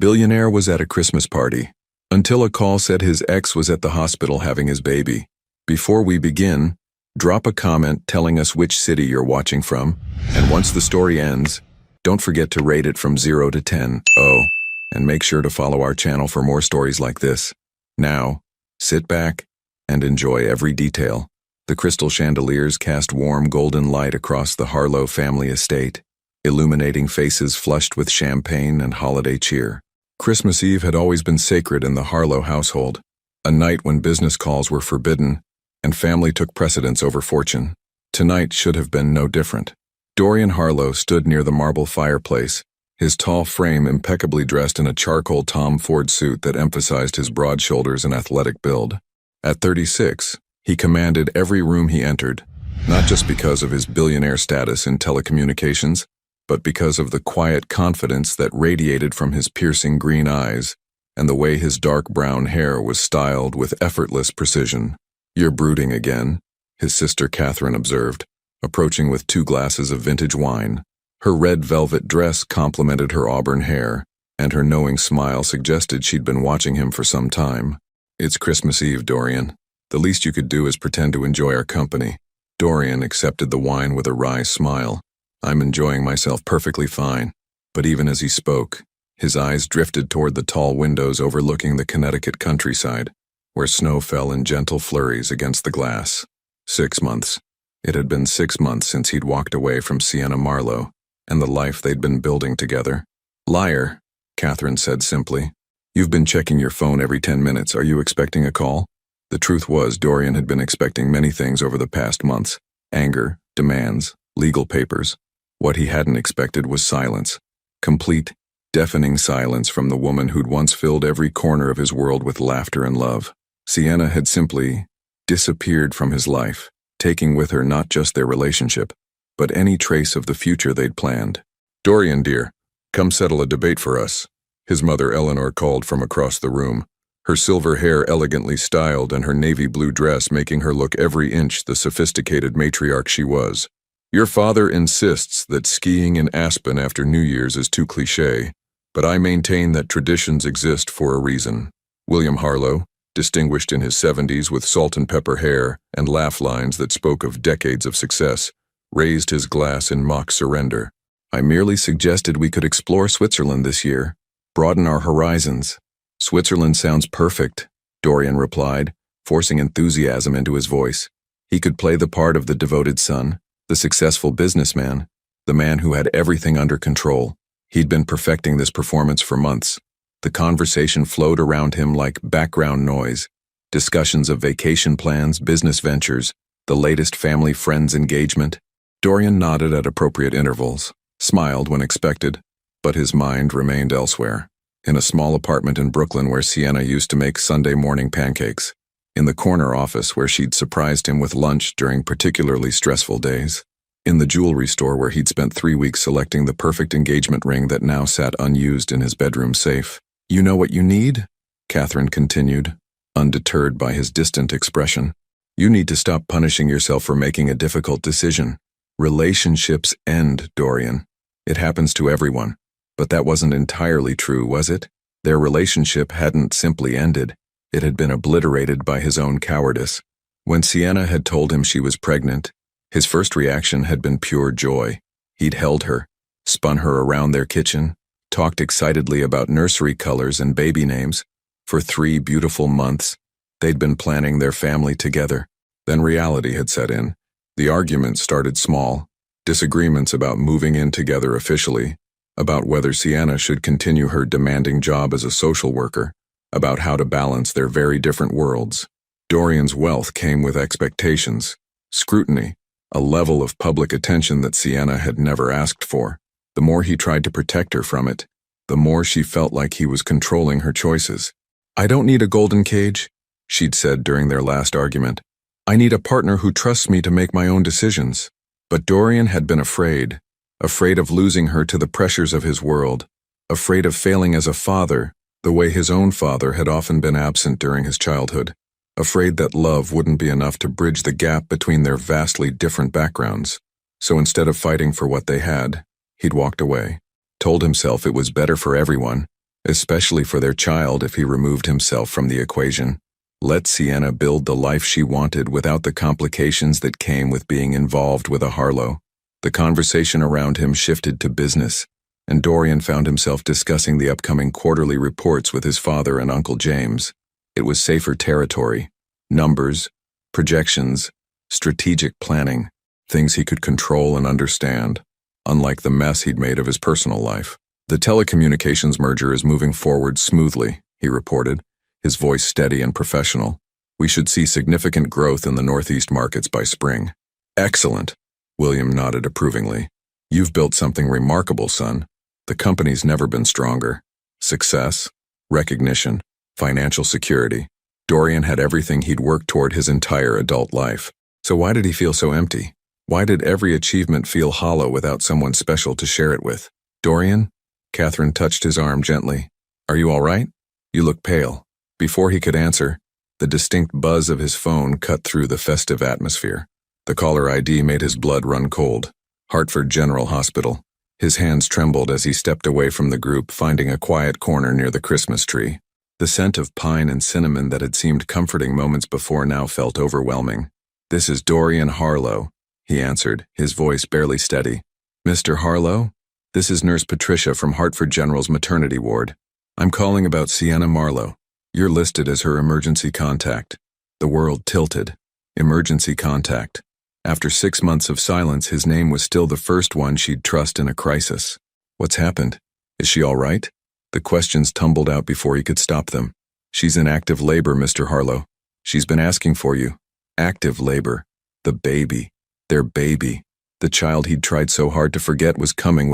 Billionaire was at a Christmas party, until a call said his ex was at the hospital having his baby. Before we begin, drop a comment telling us which city you're watching from, and once the story ends, don't forget to rate it from 0 to 10. Oh, and make sure to follow our channel for more stories like this. Now, sit back and enjoy every detail. The crystal chandeliers cast warm golden light across the Harlow family estate, illuminating faces flushed with champagne and holiday cheer. Christmas Eve had always been sacred in the Harlow household, a night when business calls were forbidden and family took precedence over fortune. Tonight should have been no different. Dorian Harlow stood near the marble fireplace, his tall frame impeccably dressed in a charcoal Tom Ford suit that emphasized his broad shoulders and athletic build. At 36, he commanded every room he entered, not just because of his billionaire status in telecommunications, but because of the quiet confidence that radiated from his piercing green eyes and the way his dark brown hair was styled with effortless precision. "You're brooding again," his sister Catherine observed, approaching with 2 glasses of vintage wine. Her red velvet dress complemented her auburn hair, and her knowing smile suggested she'd been watching him for some time. "It's Christmas Eve, Dorian. The least you could do is pretend to enjoy our company." Dorian accepted the wine with a wry smile. "I'm enjoying myself perfectly fine." But even as he spoke, his eyes drifted toward the tall windows overlooking the Connecticut countryside, where snow fell in gentle flurries against the glass. 6 months. It had been 6 months since he'd walked away from Sienna Marlowe and the life they'd been building together. "Liar," Catherine said simply. "You've been checking your phone every 10 minutes. Are you expecting a call?" The truth was, Dorian had been expecting many things over the past months: anger, demands, legal papers. What he hadn't expected was silence. Complete, deafening silence from the woman who'd once filled every corner of his world with laughter and love. Sienna had simply disappeared from his life, taking with her not just their relationship, but any trace of the future they'd planned. "Dorian, dear, come settle a debate for us," his mother Eleanor called from across the room, her silver hair elegantly styled and her navy blue dress making her look every inch the sophisticated matriarch she was. "Your father insists that skiing in Aspen after New Year's is too cliché, but I maintain that traditions exist for a reason." William Harlow, distinguished in his 70s with salt and pepper hair and laugh lines that spoke of decades of success, raised his glass in mock surrender. "I merely suggested we could explore Switzerland this year, broaden our horizons." "Switzerland sounds perfect," Dorian replied, forcing enthusiasm into his voice. He could play the part of the devoted son, the successful businessman, the man who had everything under control. He'd been perfecting this performance for months. The conversation flowed around him like background noise, discussions of vacation plans, business ventures, the latest family friends engagement. Dorian nodded at appropriate intervals, smiled when expected, but his mind remained elsewhere. In a small apartment in Brooklyn where Sienna used to make Sunday morning pancakes, in the corner office where she'd surprised him with lunch during particularly stressful days, in the jewelry store where he'd spent 3 weeks selecting the perfect engagement ring that now sat unused in his bedroom safe. "You know what you need?" Catherine continued, undeterred by his distant expression. "You need to stop punishing yourself for making a difficult decision. Relationships end, Dorian. It happens to everyone. But that wasn't entirely true, was it? Their relationship hadn't simply ended. It had been obliterated by his own cowardice. When Sienna had told him she was pregnant, his first reaction had been pure joy. He'd held her, spun her around their kitchen, talked excitedly about nursery colors and baby names. For 3 beautiful months, they'd been planning their family together. Then reality had set in. The arguments started small, disagreements about moving in together officially, about whether Sienna should continue her demanding job as a social worker, about how to balance their very different worlds. Dorian's wealth came with expectations, scrutiny, a level of public attention that Sienna had never asked for. The more he tried to protect her from it, the more she felt like he was controlling her choices. "I don't need a golden cage," she'd said during their last argument. "I need a partner who trusts me to make my own decisions." But Dorian had been afraid of losing her to the pressures of his world, afraid of failing as a father, the way his own father had often been absent during his childhood, afraid that love wouldn't be enough to bridge the gap between their vastly different backgrounds. So instead of fighting for what they had, he'd walked away, told himself it was better for everyone, especially for their child if he removed himself from the equation. Let Sienna build the life she wanted without the complications that came with being involved with a Harlow. The conversation around him shifted to business, and Dorian found himself discussing the upcoming quarterly reports with his father and Uncle James. It was safer territory. Numbers, projections, strategic planning, things he could control and understand, unlike the mess he'd made of his personal life. The telecommunications merger is moving forward smoothly, he reported, his voice steady and professional. We should see significant growth in the Northeast markets by spring. Excellent, William nodded approvingly. You've built something remarkable, son. The company's never been stronger. Success, recognition, financial security. Dorian had everything he'd worked toward his entire adult life. So why did he feel so empty? Why did every achievement feel hollow without someone special to share it with? Dorian? Catherine touched his arm gently. Are you all right? You look pale. Before he could answer, the distinct buzz of his phone cut through the festive atmosphere. The caller ID made his blood run cold. Hartford General Hospital. His hands trembled as he stepped away from the group, finding a quiet corner near the Christmas tree. The scent of pine and cinnamon that had seemed comforting moments before now felt overwhelming. This is Dorian Harlow, he answered, his voice barely steady. Mr. Harlow? This is Nurse Patricia from Hartford General's maternity ward. I'm calling about Sienna Marlowe. You're listed as her emergency contact. The world tilted. Emergency contact. After 6 months of silence, his name was still the first one she'd trust in a crisis. What's happened? Is she all right? The questions tumbled out before he could stop them. She's in active labor, Mr. Harlow. She's been asking for you. Active labor. The baby. Their baby. The child he'd tried so hard to forget was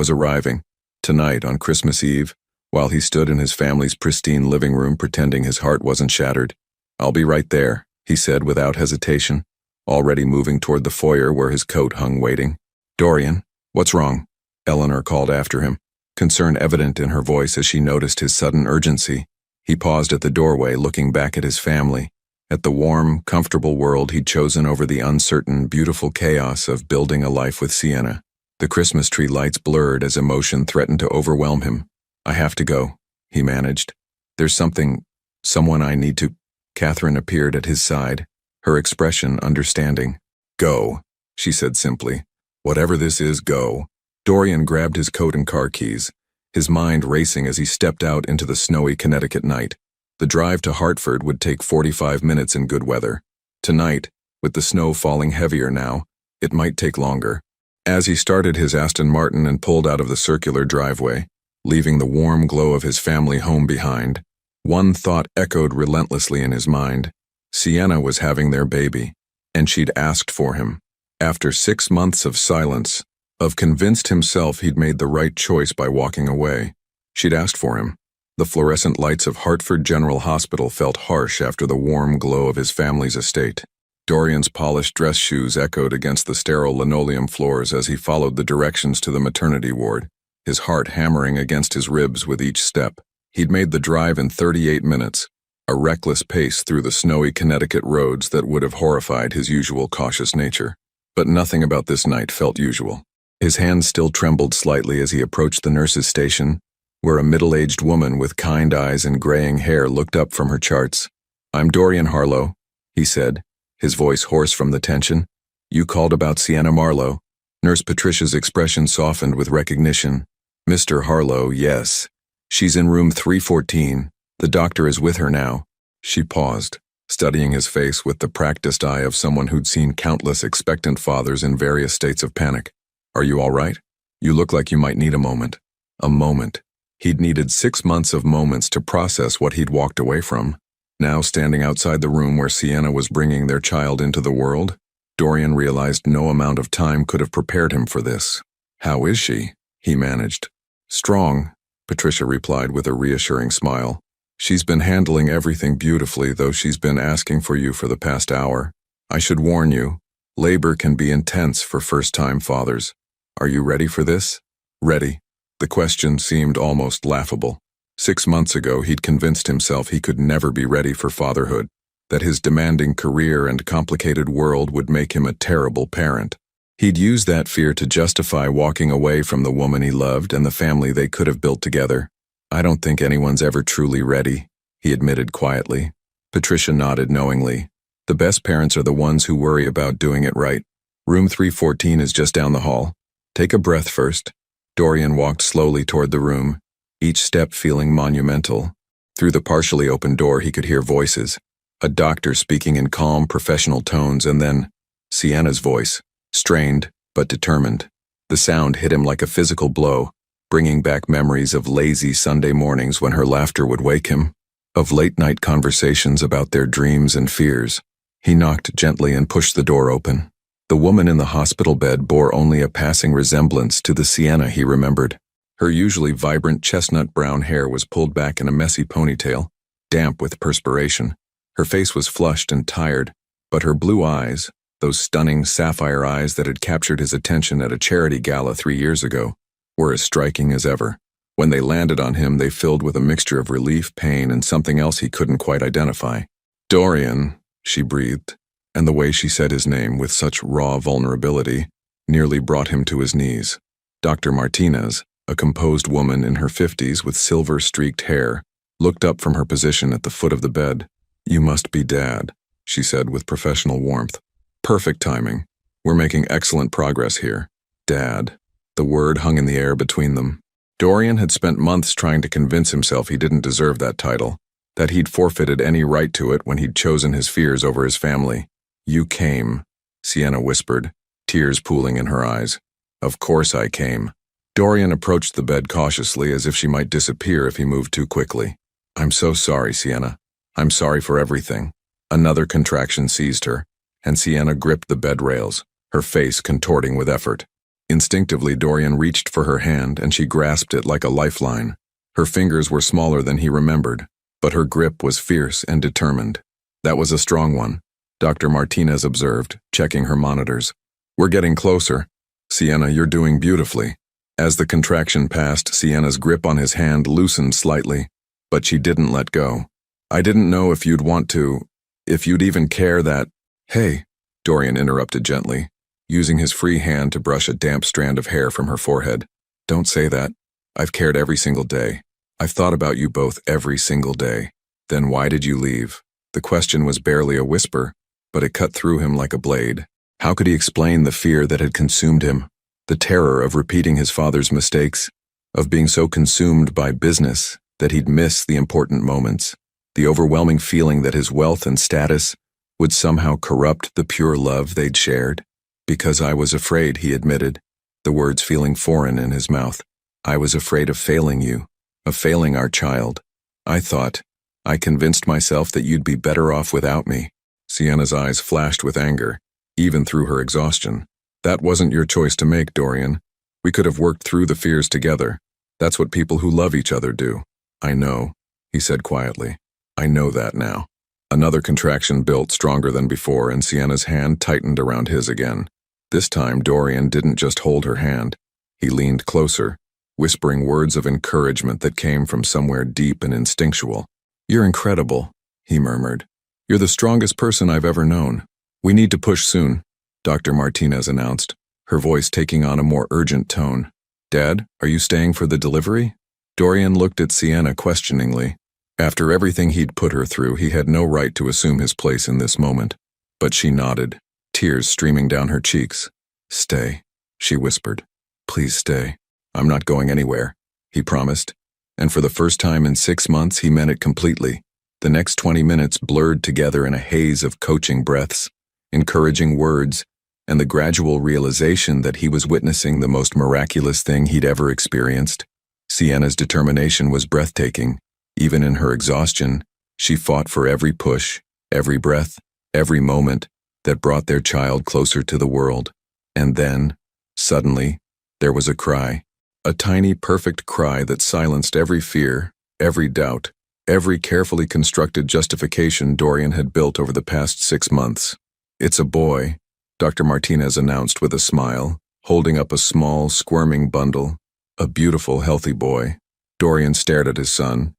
arriving. Tonight, on Christmas Eve, while he stood in his family's pristine living room pretending his heart wasn't shattered. I'll be right there, he said without hesitation, already moving toward the foyer where his coat hung waiting. Dorian, what's wrong? Eleanor called after him, concern evident in her voice as she noticed his sudden urgency. He paused at the doorway, looking back at his family, at the warm, comfortable world he'd chosen over the uncertain, beautiful chaos of building a life with Sienna. The Christmas tree lights blurred as emotion threatened to overwhelm him. I have to go, he managed. There's someone I need to. Catherine appeared at his side, her expression understanding. Go, she said simply. Whatever this is, go. Dorian grabbed his coat and car keys, his mind racing as he stepped out into the snowy Connecticut night. The drive to Hartford would take 45 minutes in good weather. Tonight, with the snow falling heavier now, it might take longer. As he started his Aston Martin and pulled out of the circular driveway, leaving the warm glow of his family home behind, one thought echoed relentlessly in his mind. Sienna was having their baby, and she'd asked for him. After 6 months of silence, of convinced himself he'd made the right choice by walking away, she'd asked for him. The fluorescent lights of Hartford General Hospital felt harsh after the warm glow of his family's estate. Dorian's polished dress shoes echoed against the sterile linoleum floors as he followed the directions to the maternity ward, his heart hammering against his ribs with each step. He'd made the drive in 38 minutes, a reckless pace through the snowy Connecticut roads that would have horrified his usual cautious nature. But nothing about this night felt usual. His hands still trembled slightly as he approached the nurse's station, where a middle-aged woman with kind eyes and graying hair looked up from her charts. I'm Dorian Harlow, he said, his voice hoarse from the tension. You called about Sienna Marlowe. Nurse Patricia's expression softened with recognition. Mr. Harlow, yes. She's in room 314. The doctor is with her now. She paused, studying his face with the practiced eye of someone who'd seen countless expectant fathers in various states of panic. Are you all right? You look like you might need a moment. A moment. He'd needed 6 months of moments to process what he'd walked away from. Now, standing outside the room where Sienna was bringing their child into the world, Dorian realized no amount of time could have prepared him for this. How is she? He managed. Strong, Patricia replied with a reassuring smile. She's been handling everything beautifully, though she's been asking for you for the past hour. I should warn you, labor can be intense for first-time fathers. Are you ready for this? Ready. The question seemed almost laughable. 6 months ago, he'd convinced himself he could never be ready for fatherhood, that his demanding career and complicated world would make him a terrible parent. He'd used that fear to justify walking away from the woman he loved and the family they could have built together. I don't think anyone's ever truly ready, he admitted quietly. Patricia nodded knowingly. The best parents are the ones who worry about doing it right. Room 314 is just down the hall. Take a breath first. Dorian walked slowly toward the room, each step feeling monumental. Through the partially open door he could hear voices. A doctor speaking in calm, professional tones, and then Sienna's voice, strained but determined. The sound hit him like a physical blow, bringing back memories of lazy Sunday mornings when her laughter would wake him, of late-night conversations about their dreams and fears. He knocked gently and pushed the door open. The woman in the hospital bed bore only a passing resemblance to the Sienna he remembered. Her usually vibrant chestnut brown hair was pulled back in a messy ponytail, damp with perspiration. Her face was flushed and tired, but her blue eyes, those stunning sapphire eyes that had captured his attention at a charity gala 3 years ago, were as striking as ever. When they landed on him, they filled with a mixture of relief, pain, and something else he couldn't quite identify. "Dorian," she breathed, and the way she said his name with such raw vulnerability nearly brought him to his knees. Dr. Martinez, a composed woman in her 50s with silver-streaked hair, looked up from her position at the foot of the bed. "You must be Dad," she said with professional warmth. "Perfect timing. We're making excellent progress here." Dad. The word hung in the air between them. Dorian had spent months trying to convince himself he didn't deserve that title, that he'd forfeited any right to it when he'd chosen his fears over his family. "You came," Sienna whispered, tears pooling in her eyes. "Of course I came." Dorian approached the bed cautiously as if she might disappear if he moved too quickly. "I'm so sorry, Sienna. I'm sorry for everything." Another contraction seized her, and Sienna gripped the bed rails, her face contorting with effort. Instinctively, Dorian reached for her hand, and she grasped it like a lifeline. Her fingers were smaller than he remembered, but her grip was fierce and determined. "That was a strong one," Dr. Martinez observed, checking her monitors. "We're getting closer. Sienna, you're doing beautifully." As the contraction passed, Sienna's grip on his hand loosened slightly, but she didn't let go. "I didn't know if you'd want to, if you'd even care that—" "Hey," Dorian interrupted gently, using his free hand to brush a damp strand of hair from her forehead. "Don't say that. I've cared every single day. I've thought about you both every single day. Then why did you leave?" The question was barely a whisper, but it cut through him like a blade. How could he explain the fear that had consumed him? The terror of repeating his father's mistakes, of being so consumed by business that he'd miss the important moments, the overwhelming feeling that his wealth and status would somehow corrupt the pure love they'd shared. "Because I was afraid," he admitted, the words feeling foreign in his mouth. "I was afraid of failing you, of failing our child. I convinced myself that you'd be better off without me." Sienna's eyes flashed with anger, even through her exhaustion. "That wasn't your choice to make, Dorian. We could have worked through the fears together. That's what people who love each other do." "I know," he said quietly. "I know that now." Another contraction built stronger than before, and Sienna's hand tightened around his again. This time, Dorian didn't just hold her hand. He leaned closer, whispering words of encouragement that came from somewhere deep and instinctual. "You're incredible," he murmured. "You're the strongest person I've ever known. We need to push soon," Dr. Martinez announced, her voice taking on a more urgent tone. "Dad, are you staying for the delivery?" Dorian looked at Sienna questioningly. After everything he'd put her through, he had no right to assume his place in this moment. But she nodded, tears streaming down her cheeks. "Stay," she whispered. "Please stay." "I'm not going anywhere," he promised. And for the first time in 6 months, he meant it completely. The next 20 minutes blurred together in a haze of coaching breaths, encouraging words, and the gradual realization that he was witnessing the most miraculous thing he'd ever experienced. Sienna's determination was breathtaking. Even in her exhaustion, she fought for every push, every breath, every moment that brought their child closer to the world. And then, suddenly, there was a cry. A tiny, perfect cry that silenced every fear, every doubt, every carefully constructed justification Dorian had built over the past 6 months. "It's a boy," Dr. Martinez announced with a smile, holding up a small, squirming bundle. A beautiful, healthy boy. Dorian stared at his son,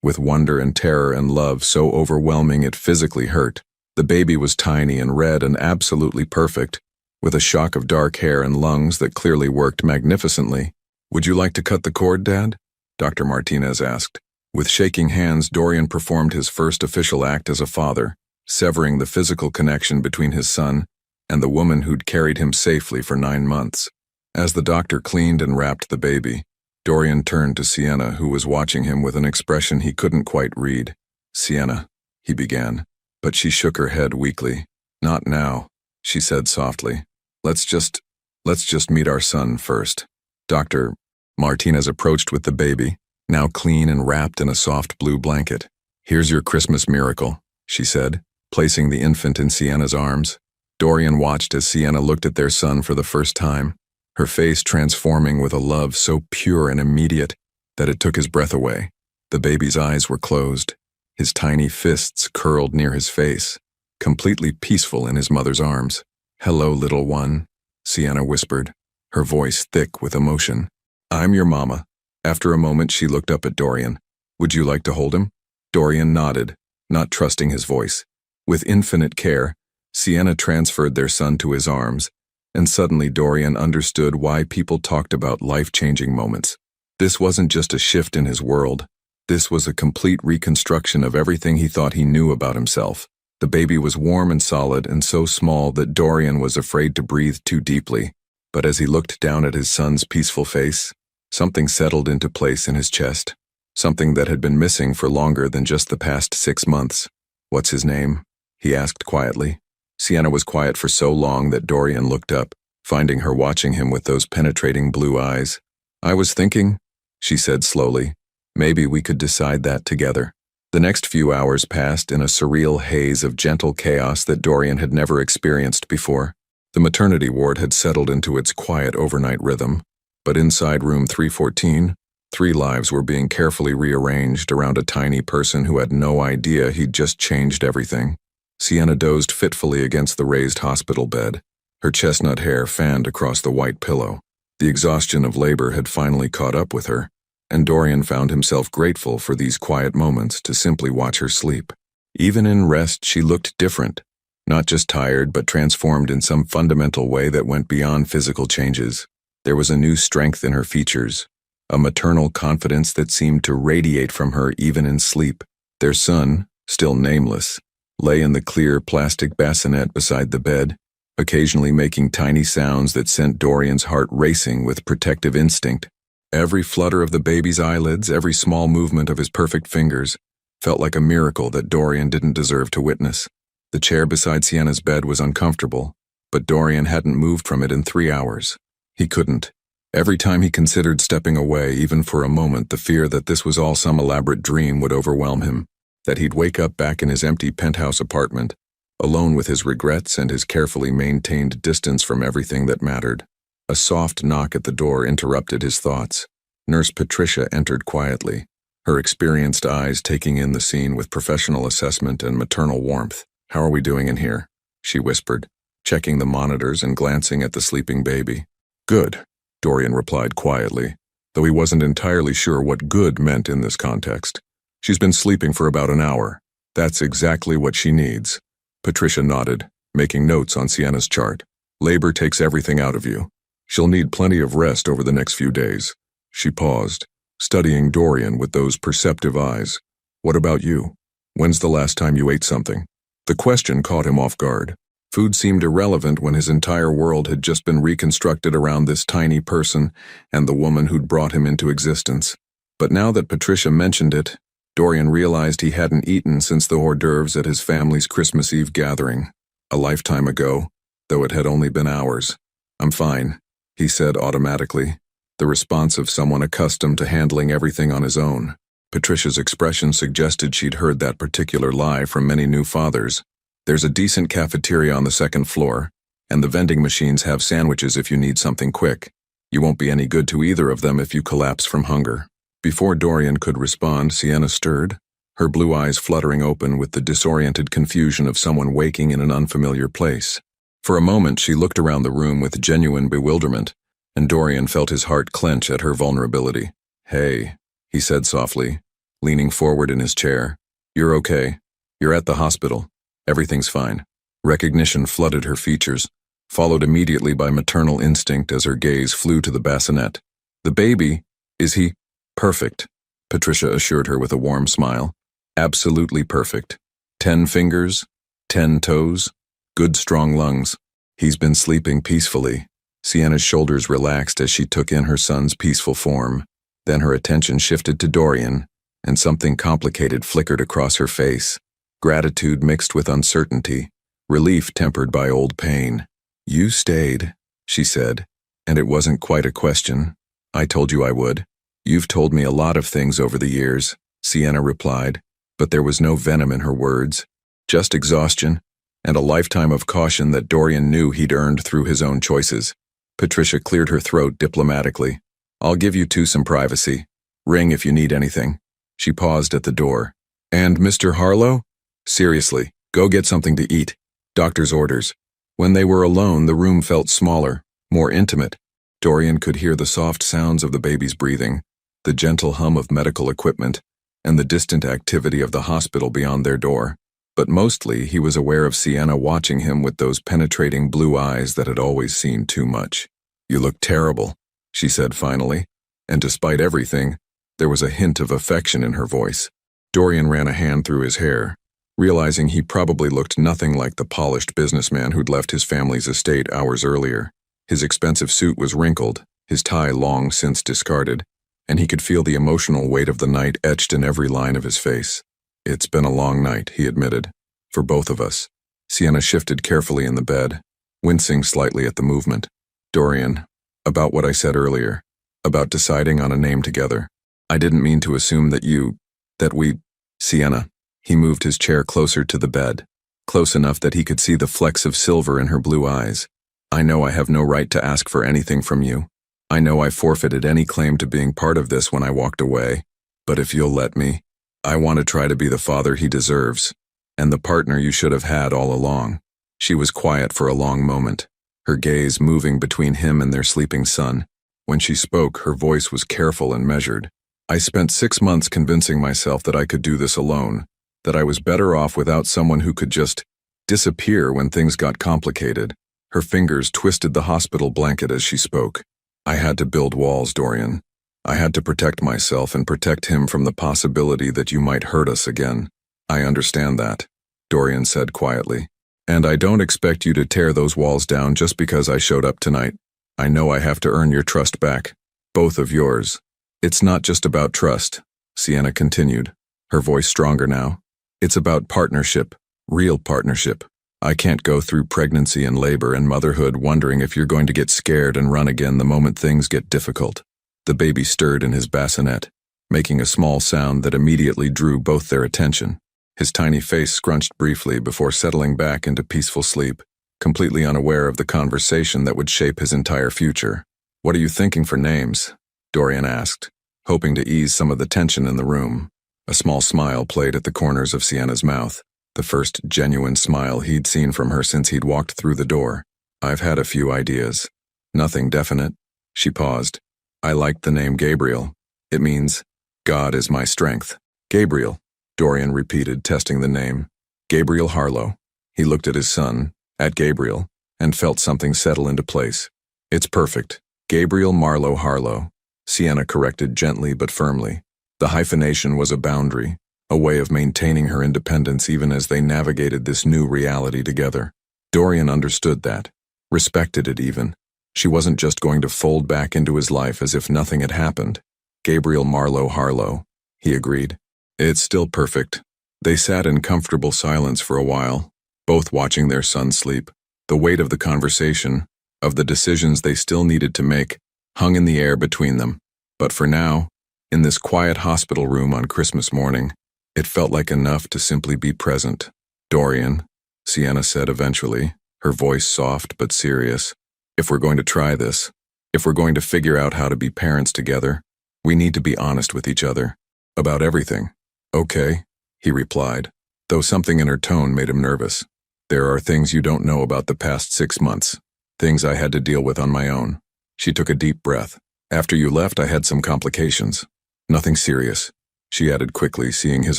with wonder and terror and love so overwhelming it physically hurt. The baby was tiny and red and absolutely perfect, with a shock of dark hair and lungs that clearly worked magnificently. "Would you like to cut the cord, Dad?" Dr. Martinez asked. With shaking hands, Dorian performed his first official act as a father, severing the physical connection between his son and the woman who'd carried him safely for 9 months. As the doctor cleaned and wrapped the baby, Dorian turned to Sienna, who was watching him with an expression he couldn't quite read. "Sienna," he began, but she shook her head weakly. "Not now," she said softly. Let's just meet our son first." Dr. Martinez approached with the baby, now clean and wrapped in a soft blue blanket. "Here's your Christmas miracle," she said, placing the infant in Sienna's arms. Dorian watched as Sienna looked at their son for the first time, her face transforming with a love so pure and immediate that it took his breath away. The baby's eyes were closed, his tiny fists curled near his face, completely peaceful in his mother's arms. "Hello, little one," Sienna whispered, her voice thick with emotion. "I'm your mama." After a moment, she looked up at Dorian. "Would you like to hold him?" Dorian nodded, not trusting his voice. With infinite care, Sienna transferred their son to his arms, and suddenly Dorian understood why people talked about life-changing moments. This wasn't just a shift in his world. This was a complete reconstruction of everything he thought he knew about himself. The baby was warm and solid and so small that Dorian was afraid to breathe too deeply. But as he looked down at his son's peaceful face, something settled into place in his chest. Something that had been missing for longer than just the past 6 months. "What's his name?" he asked quietly. Sienna was quiet for so long that Dorian looked up, finding her watching him with those penetrating blue eyes. "I was thinking," she said slowly, "maybe we could decide that together." The next few hours passed in a surreal haze of gentle chaos that Dorian had never experienced before. The maternity ward had settled into its quiet overnight rhythm, but inside room 314, 3 lives were being carefully rearranged around a tiny person who had no idea he'd just changed everything. Sienna dozed fitfully against the raised hospital bed, her chestnut hair fanned across the white pillow. The exhaustion of labor had finally caught up with her, and Dorian found himself grateful for these quiet moments to simply watch her sleep. Even in rest, she looked different, not just tired but transformed in some fundamental way that went beyond physical changes. There was a new strength in her features, a maternal confidence that seemed to radiate from her even in sleep. Their son, still nameless, lay in the clear plastic bassinet beside the bed, occasionally making tiny sounds that sent Dorian's heart racing with protective instinct. Every flutter of the baby's eyelids, every small movement of his perfect fingers, felt like a miracle that Dorian didn't deserve to witness. The chair beside Sienna's bed was uncomfortable, but Dorian hadn't moved from it in 3 hours. He couldn't. Every time he considered stepping away, even for a moment, the fear that this was all some elaborate dream would overwhelm him, that he'd wake up back in his empty penthouse apartment, alone with his regrets and his carefully maintained distance from everything that mattered. A soft knock at the door interrupted his thoughts. Nurse Patricia entered quietly, her experienced eyes taking in the scene with professional assessment and maternal warmth. "How are we doing in here?" she whispered, checking the monitors and glancing at the sleeping baby. "Good," Dorian replied quietly, though he wasn't entirely sure what good meant in this context. "She's been sleeping for about an hour. That's exactly what she needs." Patricia nodded, making notes on Sienna's chart. "Labor takes everything out of you. She'll need plenty of rest over the next few days." She paused, studying Dorian with those perceptive eyes. "What about you? When's the last time you ate something?" The question caught him off guard. Food seemed irrelevant when his entire world had just been reconstructed around this tiny person and the woman who'd brought him into existence. But now that Patricia mentioned it, Dorian realized he hadn't eaten since the hors d'oeuvres at his family's Christmas Eve gathering. A lifetime ago, though it had only been hours. "I'm fine," he said automatically, the response of someone accustomed to handling everything on his own. Patricia's expression suggested she'd heard that particular lie from many new fathers. "There's a decent cafeteria on the 2nd floor, and the vending machines have sandwiches if you need something quick. You won't be any good to either of them if you collapse from hunger." Before Dorian could respond, Sienna stirred, her blue eyes fluttering open with the disoriented confusion of someone waking in an unfamiliar place. For a moment, she looked around the room with genuine bewilderment, and Dorian felt his heart clench at her vulnerability. "Hey," he said softly, leaning forward in his chair. "You're okay. You're at the hospital. Everything's fine." Recognition flooded her features, followed immediately by maternal instinct as her gaze flew to the bassinet. "The baby, is he perfect?" Patricia assured her with a warm smile. Absolutely perfect. 10 fingers, 10 toes, good strong lungs. He's been sleeping peacefully. Sienna's shoulders relaxed as she took in her son's peaceful form. Then her attention shifted to Dorian, and something complicated flickered across her face. Gratitude mixed with uncertainty, relief tempered by old pain. You stayed, she said, and it wasn't quite a question. I told you I would. You've told me a lot of things over the years, Sienna replied, but there was no venom in her words, just exhaustion, and a lifetime of caution that Dorian knew he'd earned through his own choices. Patricia cleared her throat diplomatically. I'll give you two some privacy. Ring if you need anything. She paused at the door. And Mr. Harlow? Seriously, go get something to eat. Doctor's orders. When they were alone, the room felt smaller, more intimate. Dorian could hear the soft sounds of the baby's breathing, the gentle hum of medical equipment, and the distant activity of the hospital beyond their door. But mostly, he was aware of Sienna watching him with those penetrating blue eyes that had always seen too much. You look terrible, she said finally, and despite everything, there was a hint of affection in her voice. Dorian ran a hand through his hair, realizing he probably looked nothing like the polished businessman who'd left his family's estate hours earlier. His expensive suit was wrinkled, his tie long since discarded, and he could feel the emotional weight of the night etched in every line of his face. It's been a long night, he admitted, for both of us. Sienna shifted carefully in the bed, wincing slightly at the movement. Dorian, about what I said earlier, about deciding on a name together. I didn't mean to assume that we, Sienna. He moved his chair closer to the bed, close enough that he could see the flecks of silver in her blue eyes. I know I have no right to ask for anything from you. I know I forfeited any claim to being part of this when I walked away, but if you'll let me, I want to try to be the father he deserves, and the partner you should have had all along. She was quiet for a long moment, her gaze moving between him and their sleeping son. When she spoke, her voice was careful and measured. I spent 6 months convincing myself that I could do this alone, that I was better off without someone who could just disappear when things got complicated. Her fingers twisted the hospital blanket as she spoke. I had to build walls, Dorian. I had to protect myself and protect him from the possibility that you might hurt us again. I understand that, Dorian said quietly. And I don't expect you to tear those walls down just because I showed up tonight. I know I have to earn your trust back, both of yours. It's not just about trust, Sienna continued, her voice stronger now. It's about partnership, real partnership. I can't go through pregnancy and labor and motherhood wondering if you're going to get scared and run again the moment things get difficult. The baby stirred in his bassinet, making a small sound that immediately drew both their attention. His tiny face scrunched briefly before settling back into peaceful sleep, completely unaware of the conversation that would shape his entire future. What are you thinking for names? Dorian asked, hoping to ease some of the tension in the room. A small smile played at the corners of Sienna's mouth, the first genuine smile he'd seen from her since he'd walked through the door. I've had a few ideas. Nothing definite. She paused. I liked the name Gabriel. It means, God is my strength. Gabriel, Dorian repeated, testing the name. Gabriel Harlow. He looked at his son, at Gabriel, and felt something settle into place. It's perfect. Gabriel Marlowe Harlow. Sienna corrected gently but firmly. The hyphenation was a boundary, a way of maintaining her independence even as they navigated this new reality together. Dorian understood that, respected it even. She wasn't just going to fold back into his life as if nothing had happened. Gabriel Marlowe Harlow, he agreed. It's still perfect. They sat in comfortable silence for a while, both watching their son sleep. The weight of the conversation, of the decisions they still needed to make, hung in the air between them. But for now, in this quiet hospital room on Christmas morning, it felt like enough to simply be present. Dorian, Sienna said eventually, her voice soft but serious, if we're going to try this, if we're going to figure out how to be parents together, we need to be honest with each other. About everything. Okay, he replied, though something in her tone made him nervous. There are things you don't know about the past 6 months, things I had to deal with on my own. She took a deep breath. After you left, I had some complications. Nothing serious, she added quickly, seeing his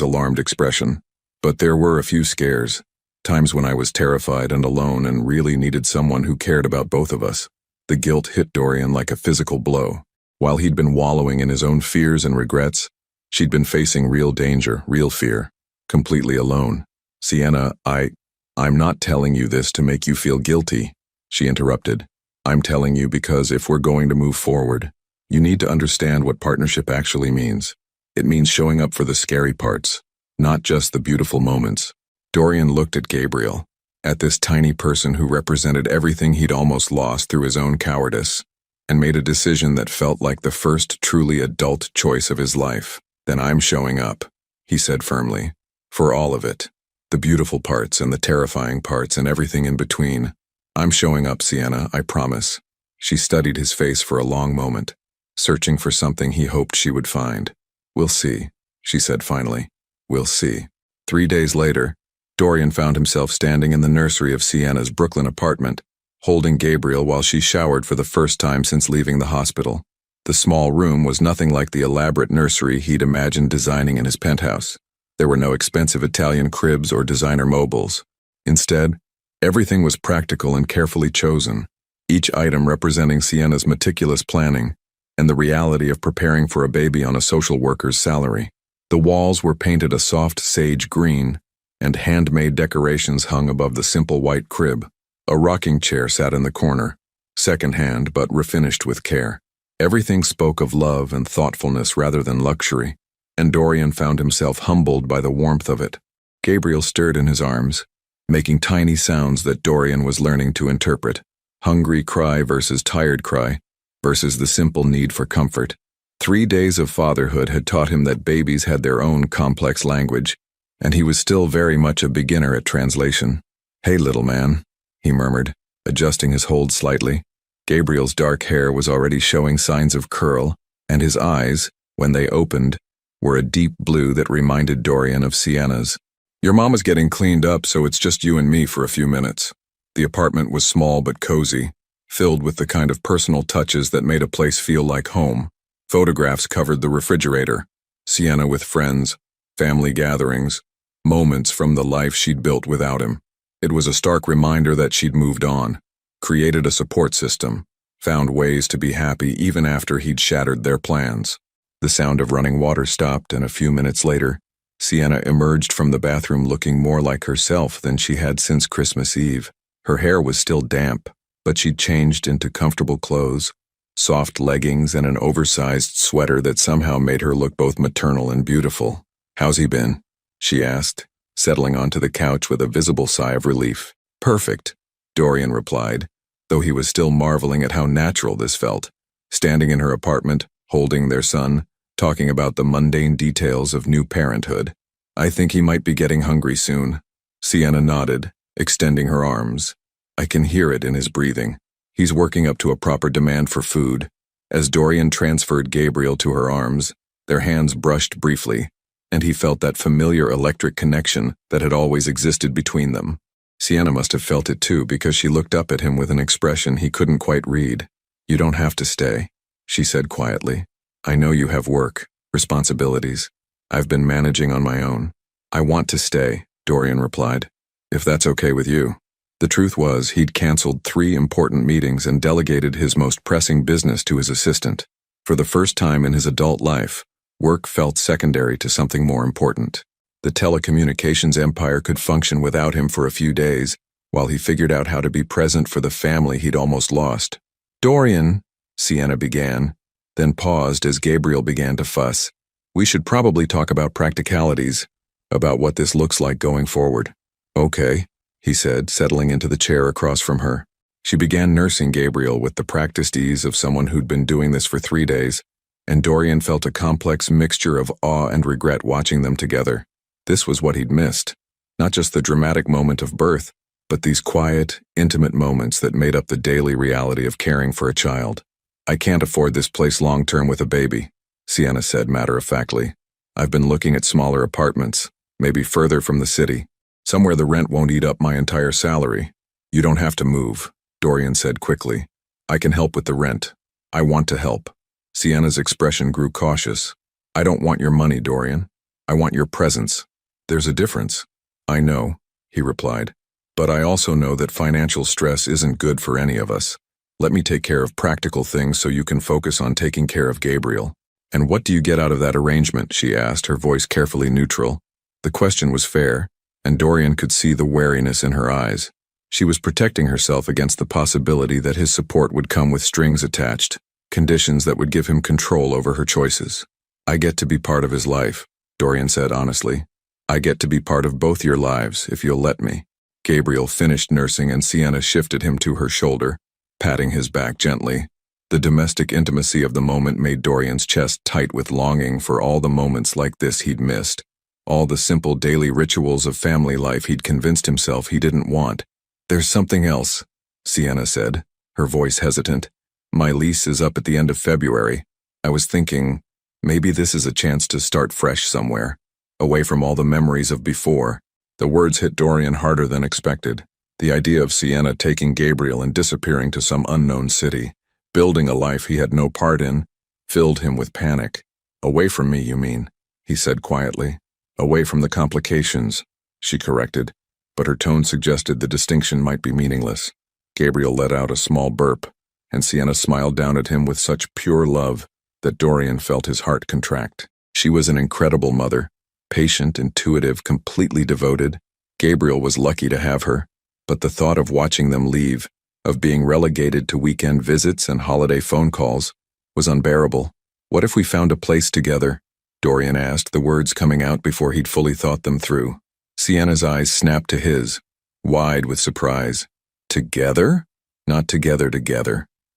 alarmed expression. But there were a few scares, times when I was terrified and alone and really needed someone who cared about both of us. The guilt hit Dorian like a physical blow. While he'd been wallowing in his own fears and regrets, She'd been facing real danger, real fear, completely alone. "Sienna, I'm not telling you this to make you feel guilty," she interrupted. "I'm telling you because if we're going to move forward, you need to understand what partnership actually means. It means showing up for the scary parts, not just the beautiful moments." Dorian looked at Gabriel, at this tiny person who represented everything he'd almost lost through his own cowardice, and made a decision that felt like the first truly adult choice of his life. "Then I'm showing up," he said firmly. "For all of it. The beautiful parts and the terrifying parts and everything in between. I'm showing up, Sienna, I promise." She studied his face for a long moment, searching for something he hoped she would find. "We'll see," she said finally. "We'll see." 3 days later, Dorian found himself standing in the nursery of Sienna's Brooklyn apartment, holding Gabriel while she showered for the first time since leaving the hospital. The small room was nothing like the elaborate nursery he'd imagined designing in his penthouse. There were no expensive Italian cribs or designer mobiles. Instead, everything was practical and carefully chosen, each item representing Sienna's meticulous planning and the reality of preparing for a baby on a social worker's salary. The walls were painted a soft sage green, and handmade decorations hung above the simple white crib. A rocking chair sat in the corner, second-hand but refinished with care. Everything spoke of love and thoughtfulness rather than luxury, and Dorian found himself humbled by the warmth of it. Gabriel stirred in his arms, making tiny sounds that Dorian was learning to interpret. Hungry cry versus tired cry, versus the simple need for comfort. 3 days of fatherhood had taught him that babies had their own complex language, and he was still very much a beginner at translation. "Hey, little man," he murmured, adjusting his hold slightly. Gabriel's dark hair was already showing signs of curl, and his eyes, when they opened, were a deep blue that reminded Dorian of Sienna's. "Your mama's getting cleaned up, so it's just you and me for a few minutes." The apartment was small but cozy, filled with the kind of personal touches that made a place feel like home. Photographs covered the refrigerator, Sienna with friends, family gatherings, moments from the life she'd built without him. It was a stark reminder that she'd moved on, created a support system, found ways to be happy even after he'd shattered their plans. The sound of running water stopped, and a few minutes later, Sienna emerged from the bathroom looking more like herself than she had since Christmas Eve. Her hair was still damp, but she'd changed into comfortable clothes, soft leggings and an oversized sweater that somehow made her look both maternal and beautiful. "How's he been?" she asked, settling onto the couch with a visible sigh of relief. "Perfect," Dorian replied, though he was still marveling at how natural this felt. Standing in her apartment, holding their son, talking about the mundane details of new parenthood. "I think he might be getting hungry soon." Sienna nodded, extending her arms. "I can hear it in his breathing. He's working up to a proper demand for food." As Dorian transferred Gabriel to her arms, their hands brushed briefly, and he felt that familiar electric connection that had always existed between them. Sienna must have felt it too, because she looked up at him with an expression he couldn't quite read. "You don't have to stay," she said quietly. "I know you have work, responsibilities. I've been managing on my own." "I want to stay," Dorian replied, "if that's okay with you." The truth was, he'd canceled 3 important meetings and delegated his most pressing business to his assistant. For the first time in his adult life, work felt secondary to something more important. The telecommunications empire could function without him for a few days, while he figured out how to be present for the family he'd almost lost. "Dorian," Sienna began, then paused as Gabriel began to fuss. "We should probably talk about practicalities, about what this looks like going forward." "Okay," he said, settling into the chair across from her. She began nursing Gabriel with the practiced ease of someone who'd been doing this for 3 days, and Dorian felt a complex mixture of awe and regret watching them together. This was what he'd missed. Not just the dramatic moment of birth, but these quiet, intimate moments that made up the daily reality of caring for a child. "I can't afford this place long-term with a baby," Sienna said matter-of-factly. "I've been looking at smaller apartments, maybe further from the city, somewhere the rent won't eat up my entire salary." "You don't have to move," Dorian said quickly. "I can help with the rent. I want to help." Sienna's expression grew cautious. "I don't want your money, Dorian. I want your presence." "There's a difference." "I know," he replied. "But I also know that financial stress isn't good for any of us. Let me take care of practical things so you can focus on taking care of Gabriel." "And what do you get out of that arrangement?" she asked, her voice carefully neutral. The question was fair, and Dorian could see the wariness in her eyes. She was protecting herself against the possibility that his support would come with strings attached, conditions that would give him control over her choices. "I get to be part of his life," Dorian said honestly. "I get to be part of both your lives, if you'll let me." Gabriel finished nursing and Sienna shifted him to her shoulder, patting his back gently. The domestic intimacy of the moment made Dorian's chest tight with longing for all the moments like this he'd missed, all the simple daily rituals of family life he'd convinced himself he didn't want. "There's something else," Sienna said, her voice hesitant. "My lease is up at the end of February. I was thinking, maybe this is a chance to start fresh somewhere, away from all the memories of before." The words hit Dorian harder than expected. The idea of Sienna taking Gabriel and disappearing to some unknown city, building a life he had no part in, filled him with panic. "Away from me, you mean?" he said quietly. "Away from the complications," she corrected, but her tone suggested the distinction might be meaningless. Gabriel let out a small burp, and Sienna smiled down at him with such pure love that Dorian felt his heart contract. She was an incredible mother, patient, intuitive, completely devoted. Gabriel was lucky to have her, but the thought of watching them leave, of being relegated to weekend visits and holiday phone calls, was unbearable. "What if we found a place together?" Dorian asked, the words coming out before he'd fully thought them through. Sienna's eyes snapped to his, wide with surprise. "Together?" "Not together,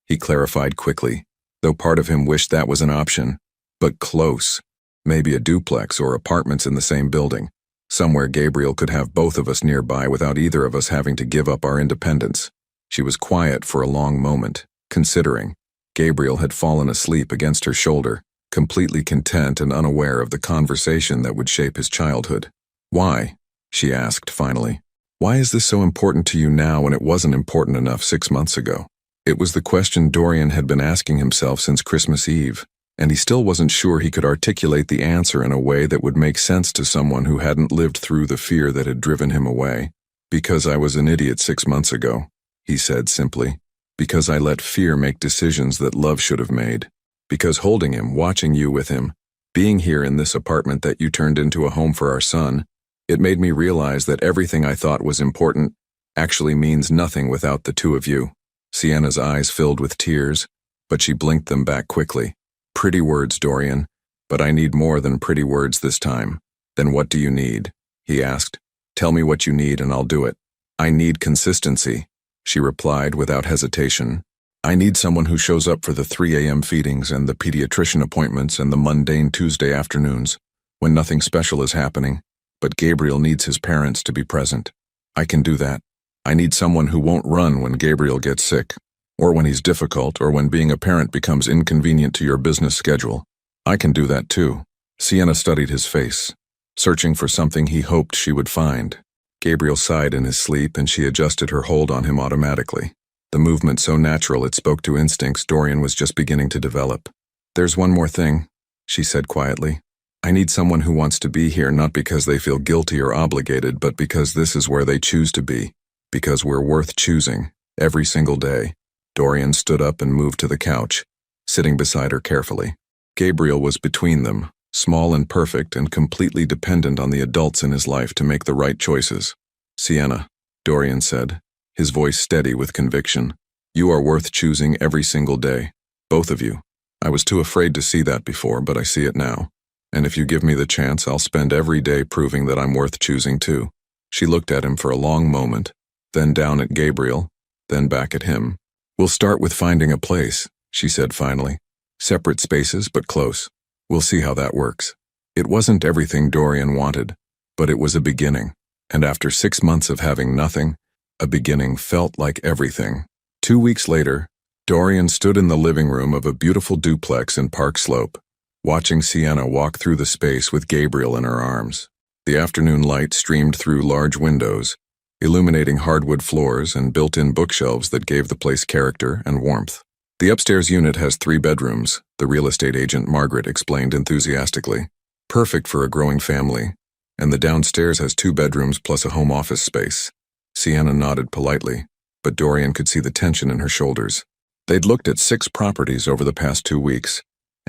he clarified quickly, though part of him wished that was an option. "But close. Maybe a duplex or apartments in the same building. Somewhere Gabriel could have both of us nearby without either of us having to give up our independence." She was quiet for a long moment, considering. Gabriel had fallen asleep against her shoulder, completely content and unaware of the conversation that would shape his childhood. "Why?" she asked finally. "Why is this so important to you now when it wasn't important enough 6 months ago?" It was the question Dorian had been asking himself since Christmas Eve, and he still wasn't sure he could articulate the answer in a way that would make sense to someone who hadn't lived through the fear that had driven him away. "Because I was an idiot 6 months ago," he said simply. "Because I let fear make decisions that love should have made. Because holding him, watching you with him, being here in this apartment that you turned into a home for our son, it made me realize that everything I thought was important actually means nothing without the two of you." Sienna's eyes filled with tears, but she blinked them back quickly. "Pretty words, Dorian, but I need more than pretty words this time." "Then what do you need?" he asked. "Tell me what you need and I'll do it." "I need consistency," she replied without hesitation. "I need someone who shows up for the 3 a.m. feedings and the pediatrician appointments and the mundane Tuesday afternoons, when nothing special is happening, but Gabriel needs his parents to be present. I can do that. I need someone who won't run when Gabriel gets sick, or when he's difficult, or when being a parent becomes inconvenient to your business schedule. I can do that too." Sienna studied his face, searching for something he hoped she would find. Gabriel sighed in his sleep and she adjusted her hold on him automatically. The movement so natural it spoke to instincts Dorian was just beginning to develop. "There's one more thing," she said quietly. "I need someone who wants to be here not because they feel guilty or obligated, but because this is where they choose to be. Because we're worth choosing, every single day." Dorian stood up and moved to the couch, sitting beside her carefully. Gabriel was between them, small and perfect and completely dependent on the adults in his life to make the right choices. "Sienna," Dorian said, his voice steady with conviction, "you are worth choosing every single day. Both of you. I was too afraid to see that before, but I see it now. And if you give me the chance, I'll spend every day proving that I'm worth choosing too." She looked at him for a long moment, then down at Gabriel, then back at him. "We'll start with finding a place," she said finally. "Separate spaces, but close. We'll see how that works." It wasn't everything Dorian wanted, but it was a beginning. And after 6 months of having nothing, a beginning felt like everything. 2 weeks later, Dorian stood in the living room of a beautiful duplex in Park Slope, watching Sienna walk through the space with Gabriel in her arms. The afternoon light streamed through large windows, illuminating hardwood floors and built-in bookshelves that gave the place character and warmth. "The upstairs unit has 3 bedrooms," the real estate agent Margaret explained enthusiastically. "Perfect for a growing family. And the downstairs has 2 bedrooms plus a home office space." Sienna nodded politely, but Dorian could see the tension in her shoulders. They'd looked at 6 properties over the past 2 weeks,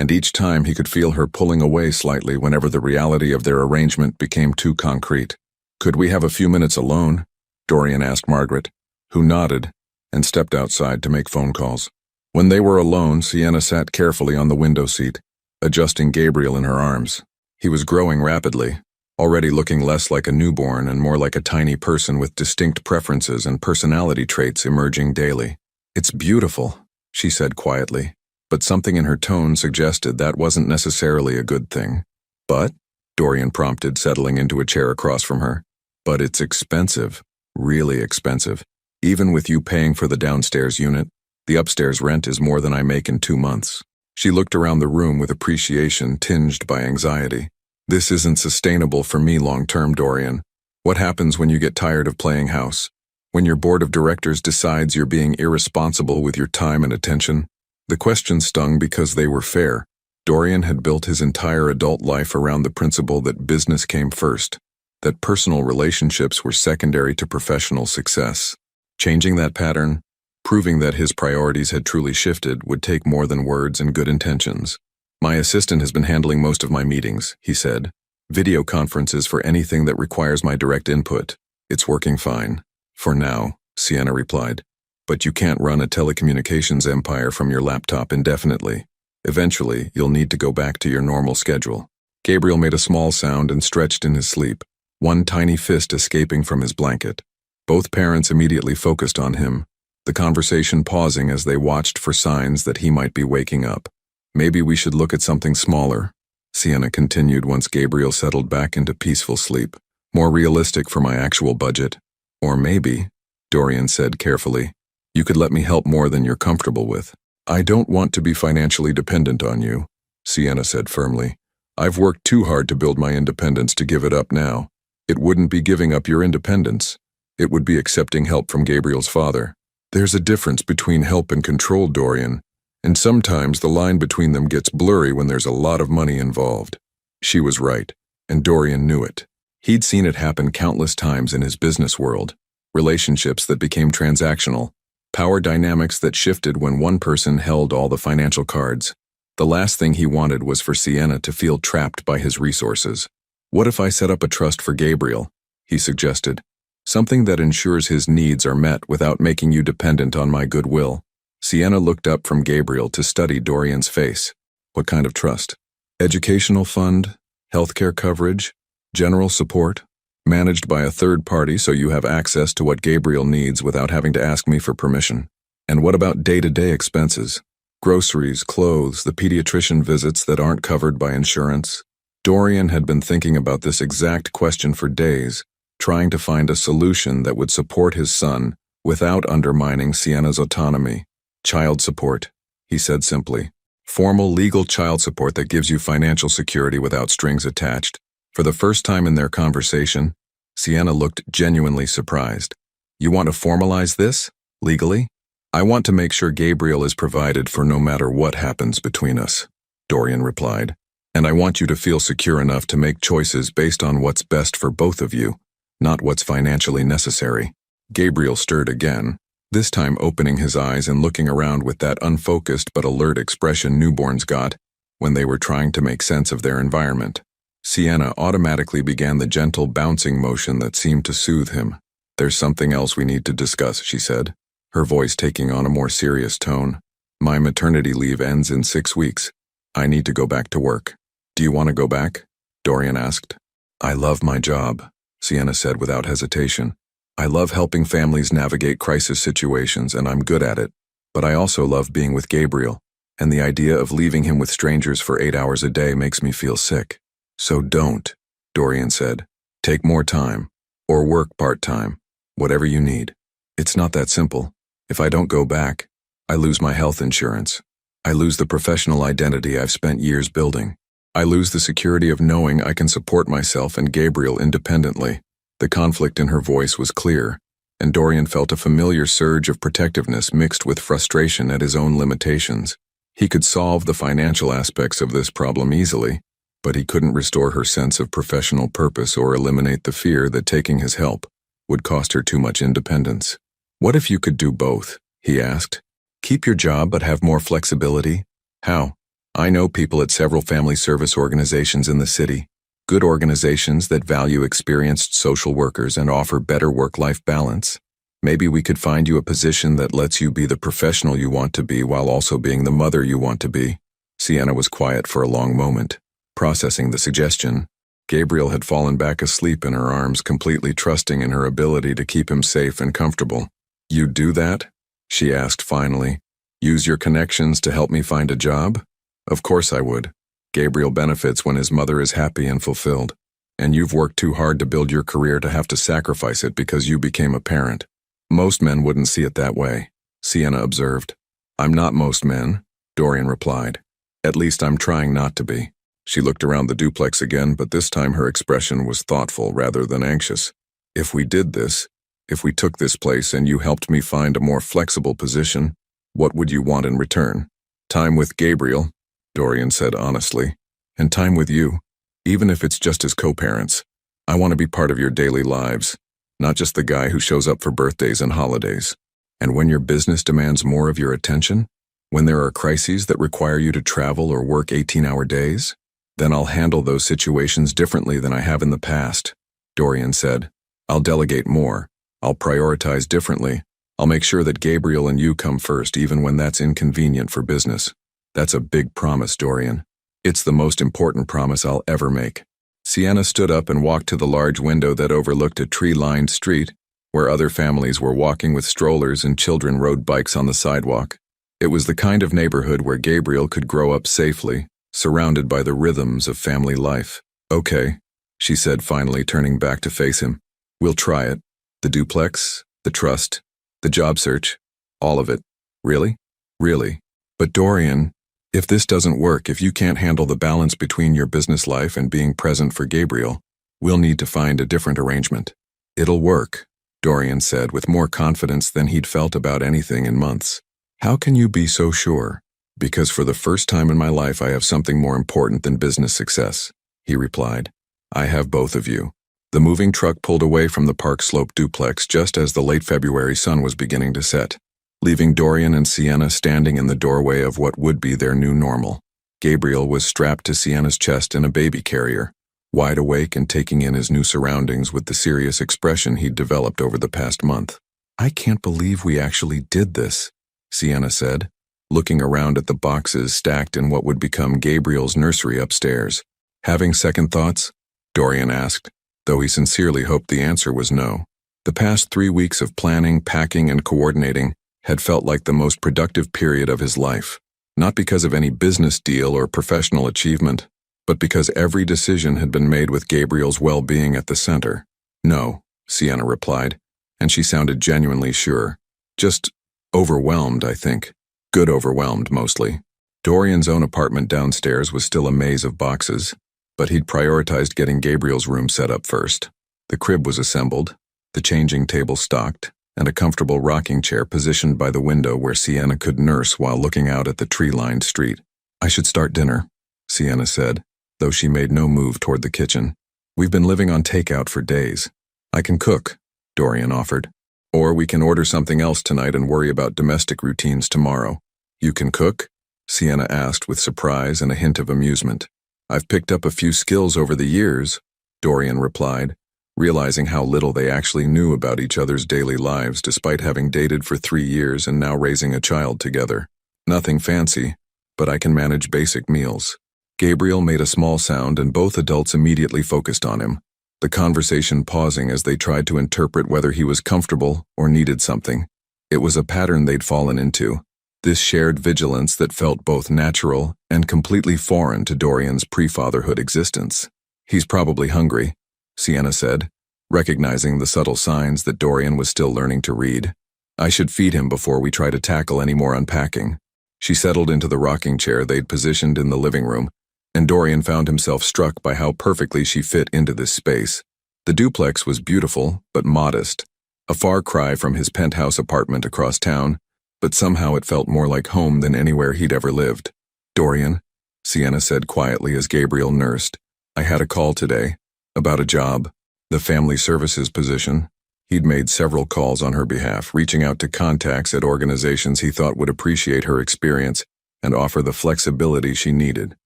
and each time he could feel her pulling away slightly whenever the reality of their arrangement became too concrete. "Could we have a few minutes alone?" Dorian asked Margaret, who nodded and stepped outside to make phone calls. When they were alone, Sienna sat carefully on the window seat, adjusting Gabriel in her arms. He was growing rapidly, already looking less like a newborn and more like a tiny person with distinct preferences and personality traits emerging daily. "It's beautiful," she said quietly, but something in her tone suggested that wasn't necessarily a good thing. "But?" Dorian prompted, settling into a chair across from her. "But it's expensive, really expensive. Even with you paying for the downstairs unit, the upstairs rent is more than I make in 2 months." She looked around the room with appreciation tinged by anxiety. "This isn't sustainable for me long-term, Dorian. What happens when you get tired of playing house? When your board of directors decides you're being irresponsible with your time and attention?" The question stung because they were fair. Dorian had built his entire adult life around the principle that business came first, that personal relationships were secondary to professional success. Changing that pattern, proving that his priorities had truly shifted, would take more than words and good intentions. "My assistant has been handling most of my meetings," he said. "Video conferences for anything that requires my direct input. It's working fine." "For now," Sienna replied. "But you can't run a telecommunications empire from your laptop indefinitely. Eventually, you'll need to go back to your normal schedule." Gabriel made a small sound and stretched in his sleep, one tiny fist escaping from his blanket. Both parents immediately focused on him, the conversation pausing as they watched for signs that he might be waking up. "Maybe we should look at something smaller," Sienna continued once Gabriel settled back into peaceful sleep. "More realistic for my actual budget. Or maybe," Dorian said carefully, "you could let me help more than you're comfortable with." "I don't want to be financially dependent on you," Sienna said firmly. "I've worked too hard to build my independence to give it up now." "It wouldn't be giving up your independence. It would be accepting help from Gabriel's father." "There's a difference between help and control, Dorian, and sometimes the line between them gets blurry when there's a lot of money involved." She was right, and Dorian knew it. He'd seen it happen countless times in his business world. Relationships that became transactional, power dynamics that shifted when one person held all the financial cards. The last thing he wanted was for Sienna to feel trapped by his resources. "What if I set up a trust for Gabriel?" he suggested. "Something that ensures his needs are met without making you dependent on my goodwill." Sienna looked up from Gabriel to study Dorian's face. "What kind of trust? Educational fund? Healthcare coverage? General support? Managed by a third party so you have access to what Gabriel needs without having to ask me for permission? And what about day-to-day expenses? Groceries, clothes, the pediatrician visits that aren't covered by insurance?" Dorian had been thinking about this exact question for days, trying to find a solution that would support his son without undermining Sienna's autonomy. "Child support," he said simply. "Formal legal child support that gives you financial security without strings attached." For the first time in their conversation, Sienna looked genuinely surprised. "You want to formalize this? Legally?" "I want to make sure Gabriel is provided for no matter what happens between us," Dorian replied. "And I want you to feel secure enough to make choices based on what's best for both of you, not what's financially necessary." Gabriel stirred again, this time opening his eyes and looking around with that unfocused but alert expression newborns got when they were trying to make sense of their environment. Sienna automatically began the gentle bouncing motion that seemed to soothe him. "There's something else we need to discuss," she said, her voice taking on a more serious tone. "My maternity leave ends in 6 weeks. I need to go back to work." "Do you want to go back?" Dorian asked. "I love my job," Sienna said without hesitation. "I love helping families navigate crisis situations, and I'm good at it. But I also love being with Gabriel, and the idea of leaving him with strangers for 8 hours a day makes me feel sick." "So don't," Dorian said. "Take more time, or work part-time, whatever you need. It's not that simple. If I don't go back, I lose my health insurance. I lose the professional identity I've spent years building. I lose the security of knowing I can support myself and Gabriel independently." The conflict in her voice was clear, and Dorian felt a familiar surge of protectiveness mixed with frustration at his own limitations. He could solve the financial aspects of this problem easily, but he couldn't restore her sense of professional purpose or eliminate the fear that taking his help would cost her too much independence. "What if you could do both?" he asked. "Keep your job but have more flexibility?" "How?" I know people at several family service organizations in the city. Good organizations that value experienced social workers and offer better work-life balance. Maybe we could find you a position that lets you be the professional you want to be while also being the mother you want to be. Sienna was quiet for a long moment, processing the suggestion. Gabriel had fallen back asleep in her arms, completely trusting in her ability to keep him safe and comfortable. "You'd do that?" she asked finally. "Use your connections to help me find a job?" "Of course I would. Gabriel benefits when his mother is happy and fulfilled. And you've worked too hard to build your career to have to sacrifice it because you became a parent." "Most men wouldn't see it that way," Sienna observed. "I'm not most men," Dorian replied. "At least I'm trying not to be." She looked around the duplex again, but this time her expression was thoughtful rather than anxious. "If we did this, if we took this place and you helped me find a more flexible position, what would you want in return?" "Time with Gabriel," Dorian said honestly, "and time with you, even if it's just as co-parents. I want to be part of your daily lives, not just the guy who shows up for birthdays and holidays. And when your business demands more of your attention, when there are crises that require you to travel or work 18-hour days, then I'll handle those situations differently than I have in the past," Dorian said. "I'll delegate more. I'll prioritize differently. I'll make sure that Gabriel and you come first even when that's inconvenient for business." "That's a big promise, Dorian. It's the most important promise I'll ever make." Sienna stood up and walked to the large window that overlooked a tree-lined street, where other families were walking with strollers and children rode bikes on the sidewalk. It was the kind of neighborhood where Gabriel could grow up safely, surrounded by the rhythms of family life. "Okay," she said finally, turning back to face him. "We'll try it. The duplex, the trust, the job search, all of it. Really? Really. But Dorian, if this doesn't work, if you can't handle the balance between your business life and being present for Gabriel, we'll need to find a different arrangement." "It'll work," Dorian said with more confidence than he'd felt about anything in months. "How can you be so sure?" "Because for the first time in my life I have something more important than business success," he replied. "I have both of you." The moving truck pulled away from the Park Slope duplex just as the late February sun was beginning to set, leaving Dorian and Sienna standing in the doorway of what would be their new normal. Gabriel was strapped to Sienna's chest in a baby carrier, wide awake and taking in his new surroundings with the serious expression he'd developed over the past month. "I can't believe we actually did this," Sienna said, looking around at the boxes stacked in what would become Gabriel's nursery upstairs. "Having second thoughts?" Dorian asked, though he sincerely hoped the answer was no. The past 3 weeks of planning, packing, and coordinating had felt like the most productive period of his life, not because of any business deal or professional achievement, but because every decision had been made with Gabriel's well-being at the center. "No," Sienna replied, and she sounded genuinely sure. "Just overwhelmed, I think. Good overwhelmed, mostly." Dorian's own apartment downstairs was still a maze of boxes, but he'd prioritized getting Gabriel's room set up first. The crib was assembled, the changing table stocked, and a comfortable rocking chair positioned by the window where Sienna could nurse while looking out at the tree-lined street. "I should start dinner," Sienna said, though she made no move toward the kitchen. "We've been living on takeout for days." "I can cook," Dorian offered. "Or we can order something else tonight and worry about domestic routines tomorrow." "You can cook?" Sienna asked with surprise and a hint of amusement. "I've picked up a few skills over the years," Dorian replied, realizing how little they actually knew about each other's daily lives despite having dated for 3 years and now raising a child together. "Nothing fancy, but I can manage basic meals." Gabriel made a small sound and both adults immediately focused on him, the conversation pausing as they tried to interpret whether he was comfortable or needed something. It was a pattern they'd fallen into, this shared vigilance that felt both natural and completely foreign to Dorian's pre-fatherhood existence. "He's probably hungry," Sienna said, recognizing the subtle signs that Dorian was still learning to read. "I should feed him before we try to tackle any more unpacking." She settled into the rocking chair they'd positioned in the living room, and Dorian found himself struck by how perfectly she fit into this space. The duplex was beautiful, but modest, a far cry from his penthouse apartment across town, but somehow it felt more like home than anywhere he'd ever lived. "Dorian," Sienna said quietly as Gabriel nursed, "I had a call today, about a job, the family services position." He'd made several calls on her behalf, reaching out to contacts at organizations he thought would appreciate her experience, and offer the flexibility she needed.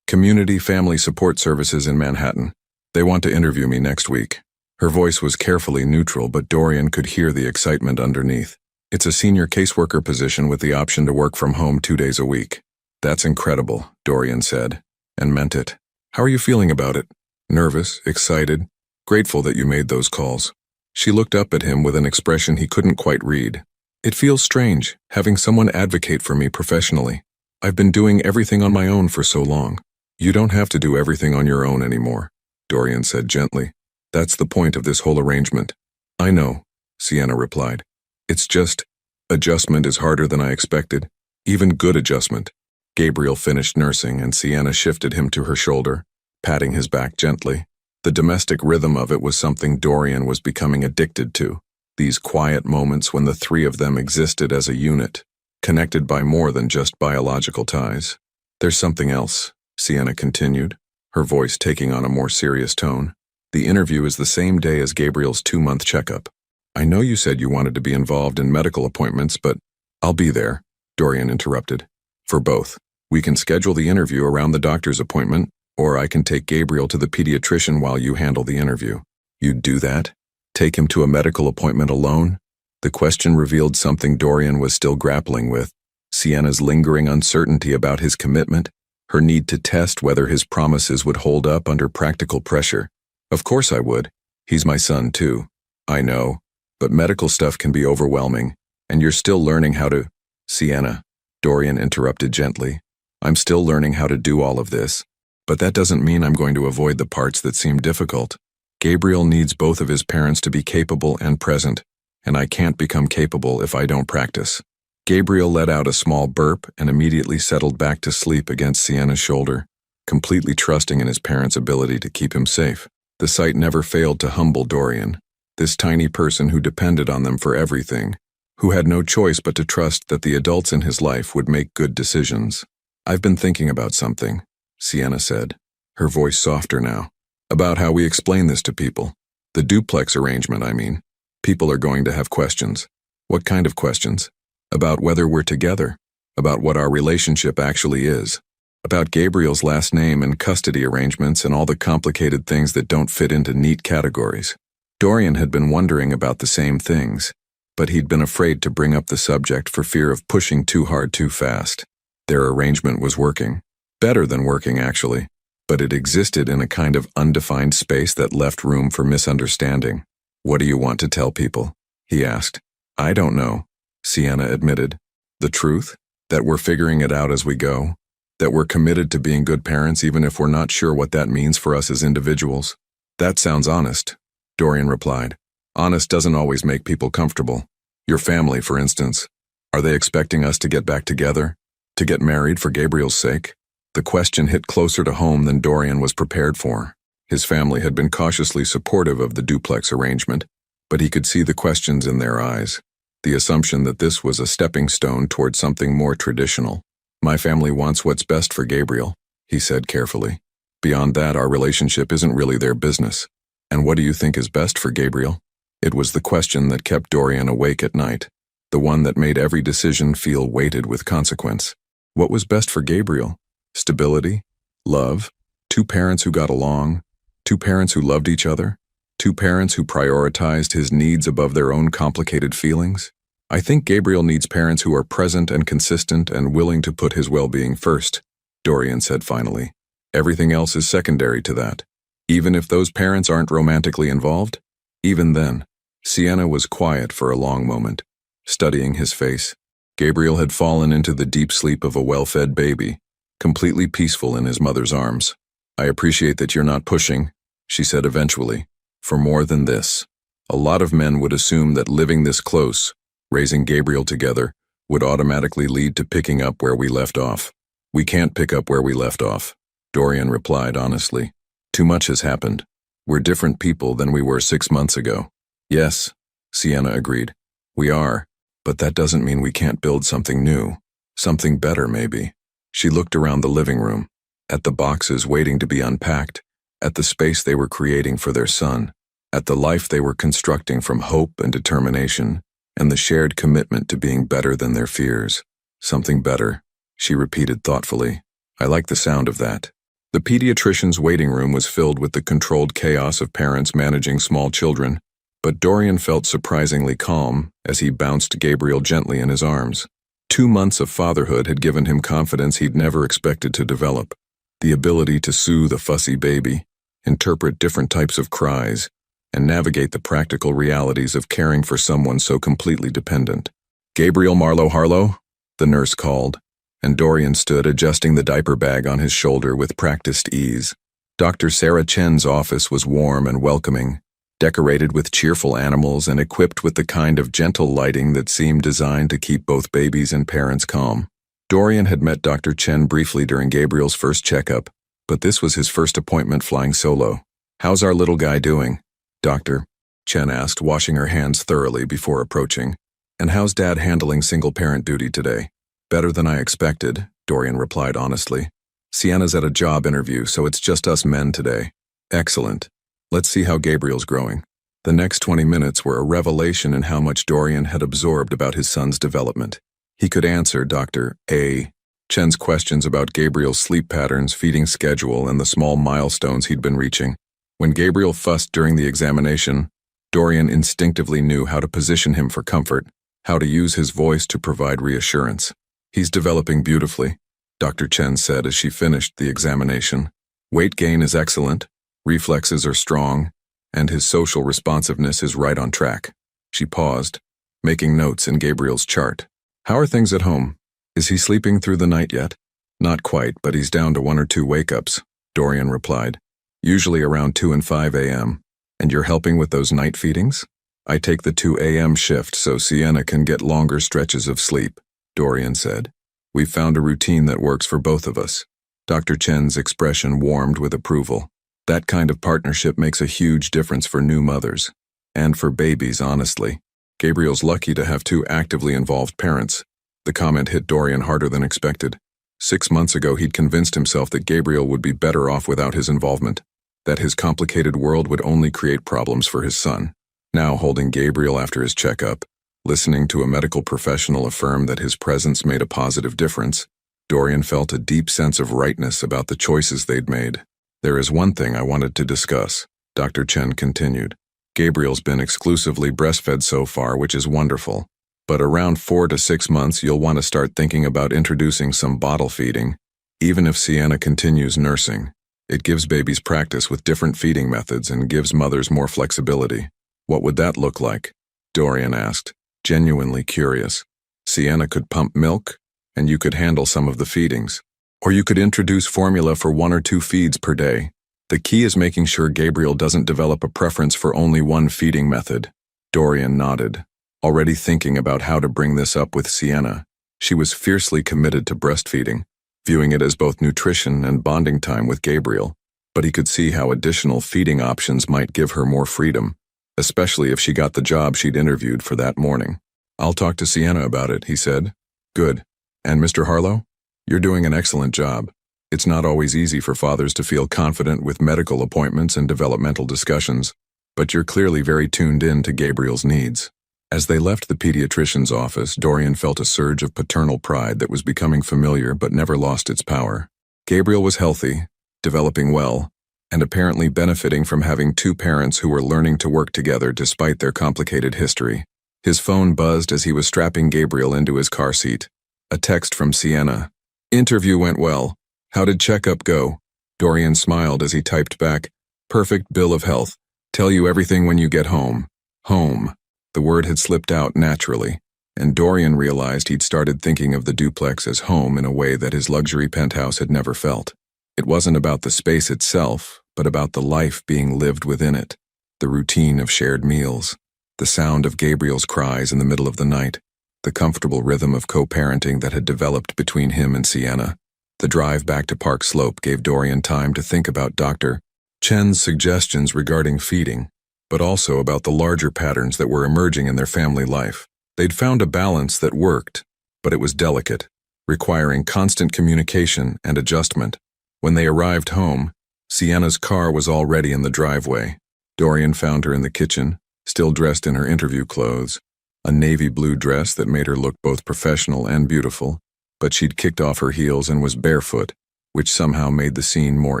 Community Family Support Services in Manhattan. They want to interview me next week. Her voice was carefully neutral, but Dorian could hear the excitement underneath. It's a senior caseworker position with the option to work from home 2 days a week. That's incredible, Dorian said, and meant it. How are you feeling about it? Nervous, excited, grateful that you made those calls. She looked up at him with an expression he couldn't quite read. It feels strange, having someone advocate for me professionally. I've been doing everything on my own for so long. You don't have to do everything on your own anymore, Dorian said gently. That's the point of this whole arrangement. I know, Sienna replied. It's just, adjustment is harder than I expected. Even good adjustment. Gabriel finished nursing and Sienna shifted him to her shoulder, patting his back gently. The domestic rhythm of it was something Dorian was becoming addicted to. These quiet moments when the three of them existed as a unit, connected by more than just biological ties. There's something else, Sienna continued, her voice taking on a more serious tone. The interview is the same day as Gabriel's 2-month checkup. I know you said you wanted to be involved in medical appointments, but I'll be there, Dorian interrupted. For both. We can schedule the interview around the doctor's appointment, or I can take Gabriel to the pediatrician while you handle the interview. You'd do that? Take him to a medical appointment alone? The question revealed something Dorian was still grappling with. Sienna's lingering uncertainty about his commitment, her need to test whether his promises would hold up under practical pressure. Of course I would. He's my son too. I know. But medical stuff can be overwhelming, and you're still learning how to… Sienna, Dorian interrupted gently. I'm still learning how to do all of this, but that doesn't mean I'm going to avoid the parts that seem difficult. Gabriel needs both of his parents to be capable and present, and I can't become capable if I don't practice. Gabriel let out a small burp and immediately settled back to sleep against Sienna's shoulder, completely trusting in his parents' ability to keep him safe. The sight never failed to humble Dorian, this tiny person who depended on them for everything, who had no choice but to trust that the adults in his life would make good decisions. I've been thinking about something, Sienna said, her voice softer now, about how we explain this to people. The duplex arrangement, I mean. People are going to have questions. What kind of questions? About whether we're together, about what our relationship actually is, about Gabriel's last name and custody arrangements and all the complicated things that don't fit into neat categories. Dorian had been wondering about the same things, but he'd been afraid to bring up the subject for fear of pushing too hard too fast. Their arrangement was working. Better than working, actually. But it existed in a kind of undefined space that left room for misunderstanding. What do you want to tell people? He asked. I don't know, Sienna admitted. The truth? That we're figuring it out as we go? That we're committed to being good parents even if we're not sure what that means for us as individuals? That sounds honest, Dorian replied. Honest doesn't always make people comfortable. Your family, for instance. Are they expecting us to get back together? To get married for Gabriel's sake? The question hit closer to home than Dorian was prepared for. His family had been cautiously supportive of the duplex arrangement, but he could see the questions in their eyes, the assumption that this was a stepping stone toward something more traditional. My family wants what's best for Gabriel, he said carefully. Beyond that, our relationship isn't really their business. And what do you think is best for Gabriel? It was the question that kept Dorian awake at night, the one that made every decision feel weighted with consequence. What was best for Gabriel? Stability? Love? 2 parents who got along? 2 parents who loved each other? 2 parents who prioritized his needs above their own complicated feelings? I think Gabriel needs parents who are present and consistent and willing to put his well-being first, Dorian said finally. Everything else is secondary to that. Even if those parents aren't romantically involved? Even then. Sienna was quiet for a long moment, studying his face. Gabriel had fallen into the deep sleep of a well-fed baby, completely peaceful in his mother's arms. I appreciate that you're not pushing, she said eventually, for more than this. A lot of men would assume that living this close, raising Gabriel together, would automatically lead to picking up where we left off. We can't pick up where we left off, Dorian replied honestly. Too much has happened. We're different people than we were 6 months ago. Yes, Sienna agreed. We are. But that doesn't mean we can't build something new, something better maybe. She looked around the living room, at the boxes waiting to be unpacked, at the space they were creating for their son, at the life they were constructing from hope and determination, and the shared commitment to being better than their fears. Something better. she repeated thoughtfully. I like the sound of that. The pediatrician's waiting room was filled with the controlled chaos of parents managing small children, but Dorian felt surprisingly calm as he bounced Gabriel gently in his arms. 2 months of fatherhood had given him confidence he'd never expected to develop. The ability to soothe a fussy baby, interpret different types of cries, and navigate the practical realities of caring for someone so completely dependent. Gabriel Marlowe Harlow? The nurse called, and Dorian stood adjusting the diaper bag on his shoulder with practiced ease. Dr. Sarah Chen's office was warm and welcoming, decorated with cheerful animals and equipped with the kind of gentle lighting that seemed designed to keep both babies and parents calm. Dorian had met Dr. Chen briefly during Gabriel's first checkup, but this was his first appointment flying solo. How's our little guy doing, Doctor? Chen asked, washing her hands thoroughly before approaching. And how's Dad handling single-parent duty today? Better than I expected, Dorian replied honestly. Sienna's at a job interview, so it's just us men today. Excellent. Let's see how Gabriel's growing. The next 20 minutes were a revelation in how much Dorian had absorbed about his son's development. He could answer Dr. A. Chen's questions about Gabriel's sleep patterns, feeding schedule, and the small milestones he'd been reaching. When Gabriel fussed during the examination, Dorian instinctively knew how to position him for comfort, how to use his voice to provide reassurance. He's developing beautifully, Dr. Chen said as she finished the examination. Weight gain is excellent, reflexes are strong, and his social responsiveness is right on track. She paused, making notes in Gabriel's chart. How are things at home? Is he sleeping through the night yet? Not quite, but he's down to 1 or 2 wake-ups, Dorian replied. Usually around 2 and 5 a.m. And you're helping with those night feedings? I take the 2 a.m. shift so Sienna can get longer stretches of sleep, Dorian said. We've found a routine that works for both of us. Dr. Chen's expression warmed with approval. That kind of partnership makes a huge difference for new mothers. And for babies, honestly. Gabriel's lucky to have 2 actively involved parents. The comment hit Dorian harder than expected. 6 months ago, he'd convinced himself that Gabriel would be better off without his involvement, that his complicated world would only create problems for his son. Now, holding Gabriel after his checkup, listening to a medical professional affirm that his presence made a positive difference, Dorian felt a deep sense of rightness about the choices they'd made. There is one thing I wanted to discuss, Dr. Chen continued. Gabriel's been exclusively breastfed so far, which is wonderful. But around 4 to 6 months, you'll want to start thinking about introducing some bottle feeding, even if Sienna continues nursing. It gives babies practice with different feeding methods and gives mothers more flexibility. What would that look like? Dorian asked, genuinely curious. Sienna could pump milk, and you could handle some of the feedings. Or you could introduce formula for 1 or 2 feeds per day. The key is making sure Gabriel doesn't develop a preference for only one feeding method. Dorian nodded, already thinking about how to bring this up with Sienna. She was fiercely committed to breastfeeding, viewing it as both nutrition and bonding time with Gabriel, but he could see how additional feeding options might give her more freedom, especially if she got the job she'd interviewed for that morning. I'll talk to Sienna about it, he said. Good. And Mr. Harlow? You're doing an excellent job. It's not always easy for fathers to feel confident with medical appointments and developmental discussions, but you're clearly very tuned in to Gabriel's needs. As they left the pediatrician's office, Dorian felt a surge of paternal pride that was becoming familiar but never lost its power. Gabriel was healthy, developing well, and apparently benefiting from having 2 parents who were learning to work together despite their complicated history. His phone buzzed as he was strapping Gabriel into his car seat. A text from Sienna. Interview went well. How did checkup go? Dorian smiled as he typed back, perfect bill of health. Tell you everything when you get home. Home. The word had slipped out naturally, and Dorian realized he'd started thinking of the duplex as home in a way that his luxury penthouse had never felt. It wasn't about the space itself, but about the life being lived within it, the routine of shared meals, the sound of Gabriel's cries in the middle of the night, the comfortable rhythm of co-parenting that had developed between him and Sienna. The drive back to Park Slope gave Dorian time to think about Dr. Chen's suggestions regarding feeding, but also about the larger patterns that were emerging in their family life. They'd found a balance that worked, but it was delicate, requiring constant communication and adjustment. When they arrived home, Sienna's car was already in the driveway. Dorian found her in the kitchen, still dressed in her interview clothes, a navy blue dress that made her look both professional and beautiful. but she'd kicked off her heels and was barefoot, which somehow made the scene more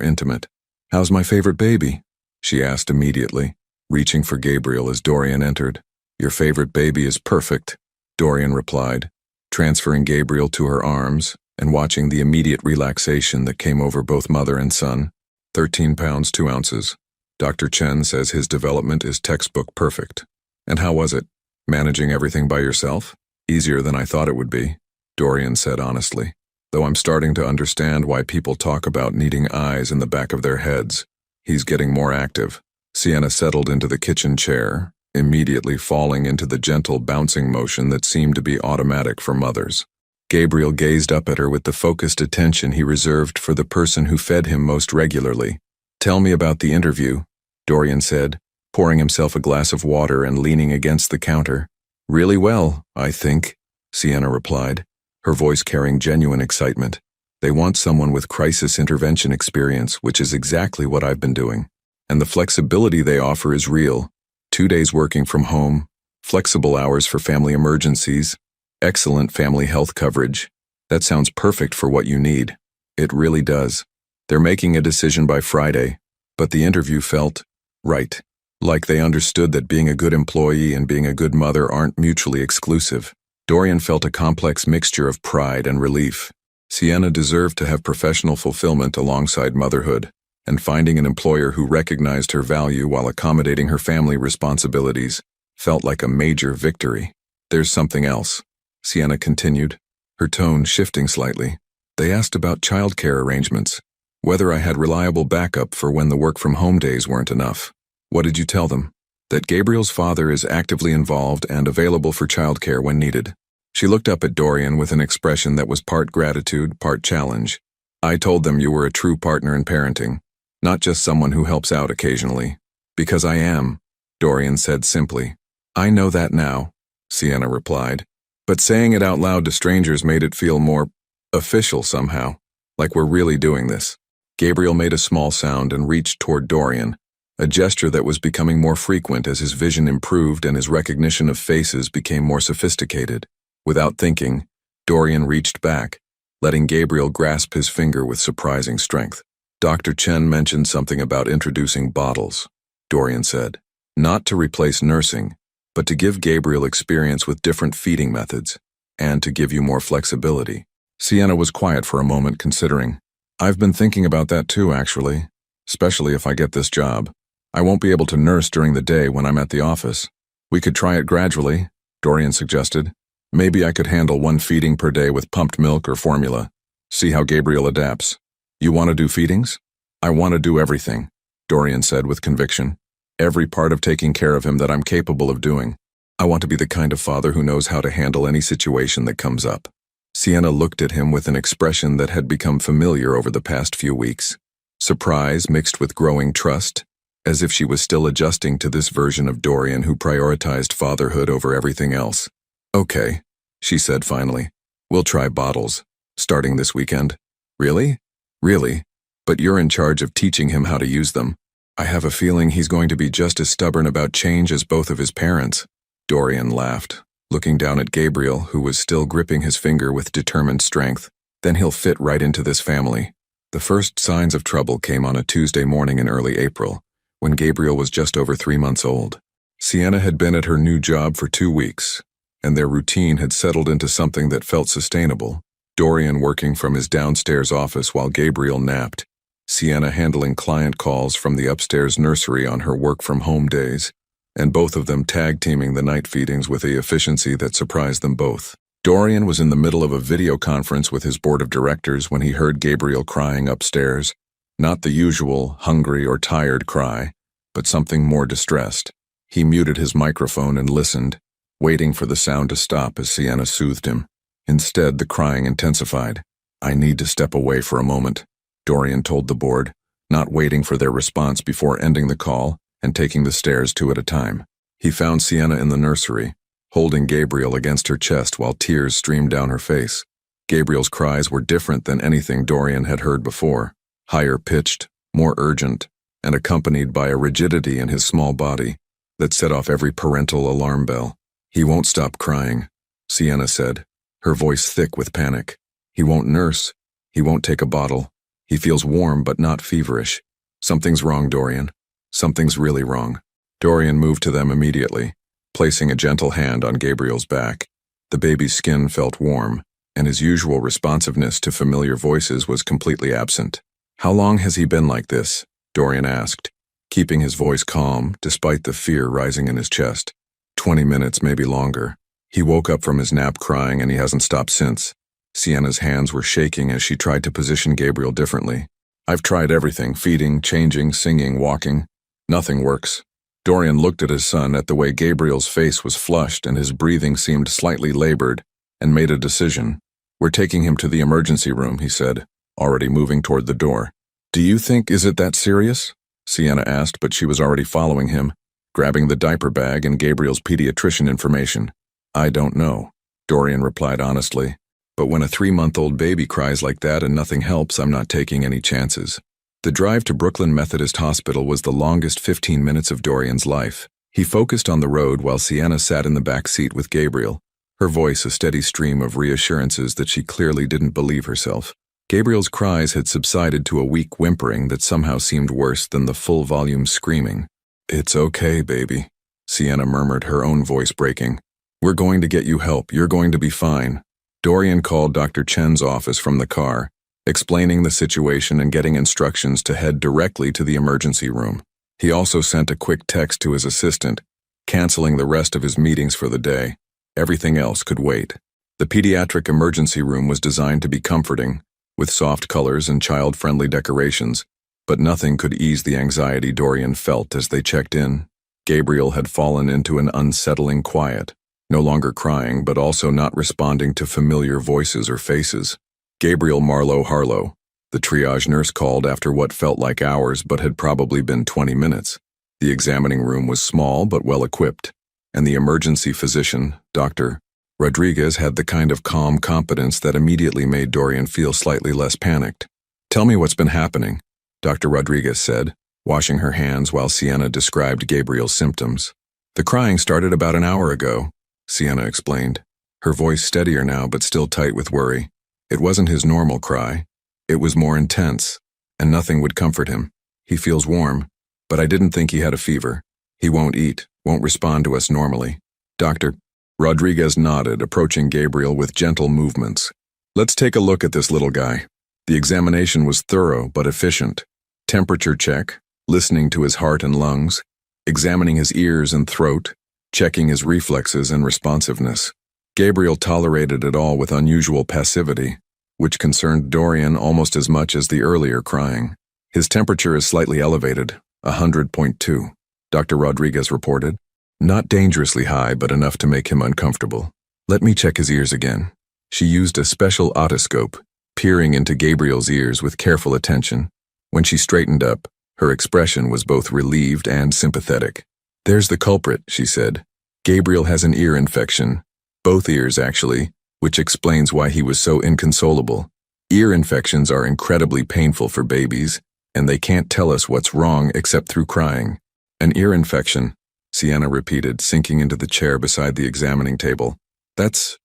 intimate. "How's my favorite baby?" she asked immediately, reaching for Gabriel as Dorian entered. "Your favorite baby is perfect," Dorian replied, transferring Gabriel to her arms and watching the immediate relaxation that came over both mother and son. 13 pounds 2 ounces. Dr. Chen says his development is textbook perfect. "And how was it? Managing everything by yourself?" "Easier than I thought it would be," Dorian said honestly, "though I'm starting to understand why people talk about needing eyes in the back of their heads. He's getting more active." Sienna settled into the kitchen chair, immediately falling into the gentle bouncing motion that seemed to be automatic for mothers. Gabriel gazed up at her with the focused attention he reserved for the person who fed him most regularly. "Tell me about the interview," Dorian said, pouring himself a glass of water and leaning against the counter. "Really well, I think," Sienna replied, her voice carrying genuine excitement. "They want someone with crisis intervention experience, which is exactly what I've been doing. And the flexibility they offer is real. 2 days working from home, flexible hours for family emergencies, excellent family health coverage. That sounds perfect for what you need." "It really does. They're making a decision by Friday, but the interview felt right. Like they understood that being a good employee and being a good mother aren't mutually exclusive." Dorian felt a complex mixture of pride and relief. Sienna deserved to have professional fulfillment alongside motherhood, and finding an employer who recognized her value while accommodating her family responsibilities felt like a major victory. "There's something else," Sienna continued, her tone shifting slightly. "They asked about childcare arrangements, whether I had reliable backup for when the work-from-home days weren't enough." "What did you tell them?" "That Gabriel's father is actively involved and available for childcare when needed." She looked up at Dorian with an expression that was part gratitude, part challenge. "I told them you were a true partner in parenting, not just someone who helps out occasionally." "Because I am," Dorian said simply. "I know that now," Sienna replied, but saying it out loud to strangers made it feel more official somehow, like we're really doing this. Gabriel made a small sound and reached toward Dorian, a gesture that was becoming more frequent as his vision improved and his recognition of faces became more sophisticated. Without thinking, Dorian reached back, letting Gabriel grasp his finger with surprising strength. "Dr. Chen mentioned something about introducing bottles," Dorian said. "Not to replace nursing, but to give Gabriel experience with different feeding methods, and to give you more flexibility." Sienna was quiet for a moment, considering. "I've been thinking about that too, actually, especially if I get this job. I won't be able to nurse during the day when I'm at the office." "We could try it gradually," Dorian suggested. "Maybe I could handle 1 feeding per day with pumped milk or formula. See how Gabriel adapts." "You want to do feedings?" "I want to do everything," Dorian said with conviction. "Every part of taking care of him that I'm capable of doing. I want to be the kind of father who knows how to handle any situation that comes up." Sienna looked at him with an expression that had become familiar over the past few weeks. Surprise mixed with growing trust, as if she was still adjusting to this version of Dorian who prioritized fatherhood over everything else. "Okay," she said finally. "We'll try bottles, starting this weekend." "Really?" "Really. But you're in charge of teaching him how to use them." "I have a feeling he's going to be just as stubborn about change as both of his parents." Dorian laughed, looking down at Gabriel, who was still gripping his finger with determined strength. "Then he'll fit right into this family." The first signs of trouble came on a Tuesday morning in early April, when Gabriel was just over 3 months old. Sienna had been at her new job for 2 weeks, and their routine had settled into something that felt sustainable. Dorian working from his downstairs office while Gabriel napped, Sienna handling client calls from the upstairs nursery on her work-from-home days, and both of them tag-teaming the night feedings with a efficiency that surprised them both. Dorian was in the middle of a video conference with his board of directors when he heard Gabriel crying upstairs. Not the usual hungry or tired cry, but something more distressed. He muted his microphone and listened, waiting for the sound to stop as Sienna soothed him. Instead, the crying intensified. "I need to step away for a moment," Dorian told the board, not waiting for their response before ending the call and taking the stairs 2 at a time. He found Sienna in the nursery, holding Gabriel against her chest while tears streamed down her face. Gabriel's cries were different than anything Dorian had heard before, higher pitched, more urgent, and accompanied by a rigidity in his small body that set off every parental alarm bell. "He won't stop crying," Sienna said, her voice thick with panic. He won't nurse. He won't take a bottle. He feels warm but not feverish. Something's wrong, Dorian. Something's really wrong. Dorian moved to them immediately, placing a gentle hand on Gabriel's back. The baby's skin felt warm, and his usual responsiveness to familiar voices was completely absent. "How long has he been like this?" Dorian asked, keeping his voice calm despite the fear rising in his chest. 20 minutes, maybe longer. He woke up from his nap crying and he hasn't stopped since. Sienna's hands were shaking as she tried to position Gabriel differently. "I've tried everything, feeding, changing, singing, walking. Nothing works." Dorian looked at his son at the way Gabriel's face was flushed and his breathing seemed slightly labored, and made a decision. "We're taking him to the emergency room," he said, already moving toward the door. "Do you think is it that serious?" Sienna asked, but she was already following him, grabbing the diaper bag and Gabriel's pediatrician information. "I don't know," Dorian replied honestly. "But when a 3-month-old baby cries like that and nothing helps, I'm not taking any chances." The drive to Brooklyn Methodist Hospital was the longest 15 minutes of Dorian's life. He focused on the road while Sienna sat in the back seat with Gabriel, her voice a steady stream of reassurances that she clearly didn't believe herself. Gabriel's cries had subsided to a weak whimpering that somehow seemed worse than the full-volume screaming. "It's okay, baby," Sienna murmured, her own voice breaking. "We're going to get you help. You're going to be fine." Dorian called Dr. Chen's office from the car, explaining the situation and getting instructions to head directly to the emergency room. He also sent a quick text to his assistant, canceling the rest of his meetings for the day. Everything else could wait. The pediatric emergency room was designed to be comforting, with soft colors and child-friendly decorations, but nothing could ease the anxiety Dorian felt as they checked in. Gabriel had fallen into an unsettling quiet, no longer crying but also not responding to familiar voices or faces. Gabriel Marlowe Harlow, the triage nurse, called after what felt like hours but had probably been 20 minutes. The examining room was small but well-equipped, and the emergency physician, Dr. Rodriguez, had the kind of calm competence that immediately made Dorian feel slightly less panicked. "Tell me what's been happening," Dr. Rodriguez said, washing her hands while Sienna described Gabriel's symptoms. "The crying started about an hour ago," Sienna explained, her voice steadier now but still tight with worry. "It wasn't his normal cry. It was more intense, and nothing would comfort him. He feels warm, but I didn't think he had a fever. He won't eat, won't respond to us normally." Dr. Rodriguez nodded, approaching Gabriel with gentle movements. "Let's take a look at this little guy." The examination was thorough but efficient. Temperature check, listening to his heart and lungs, examining his ears and throat, checking his reflexes and responsiveness. Gabriel tolerated it all with unusual passivity, which concerned Dorian almost as much as the earlier crying. "His temperature is slightly elevated, 100.2, Dr. Rodriguez reported. "Not dangerously high, but enough to make him uncomfortable. Let me check his ears again." She used a special otoscope, peering into Gabriel's ears with careful attention. When she straightened up, her expression was both relieved and sympathetic. "There's the culprit," she said. "Gabriel has an ear infection. Both ears, actually, which explains why he was so inconsolable. Ear infections are incredibly painful for babies, and they can't tell us what's wrong except through crying." "An ear infection," Sienna repeated, sinking into the chair beside the examining table. That's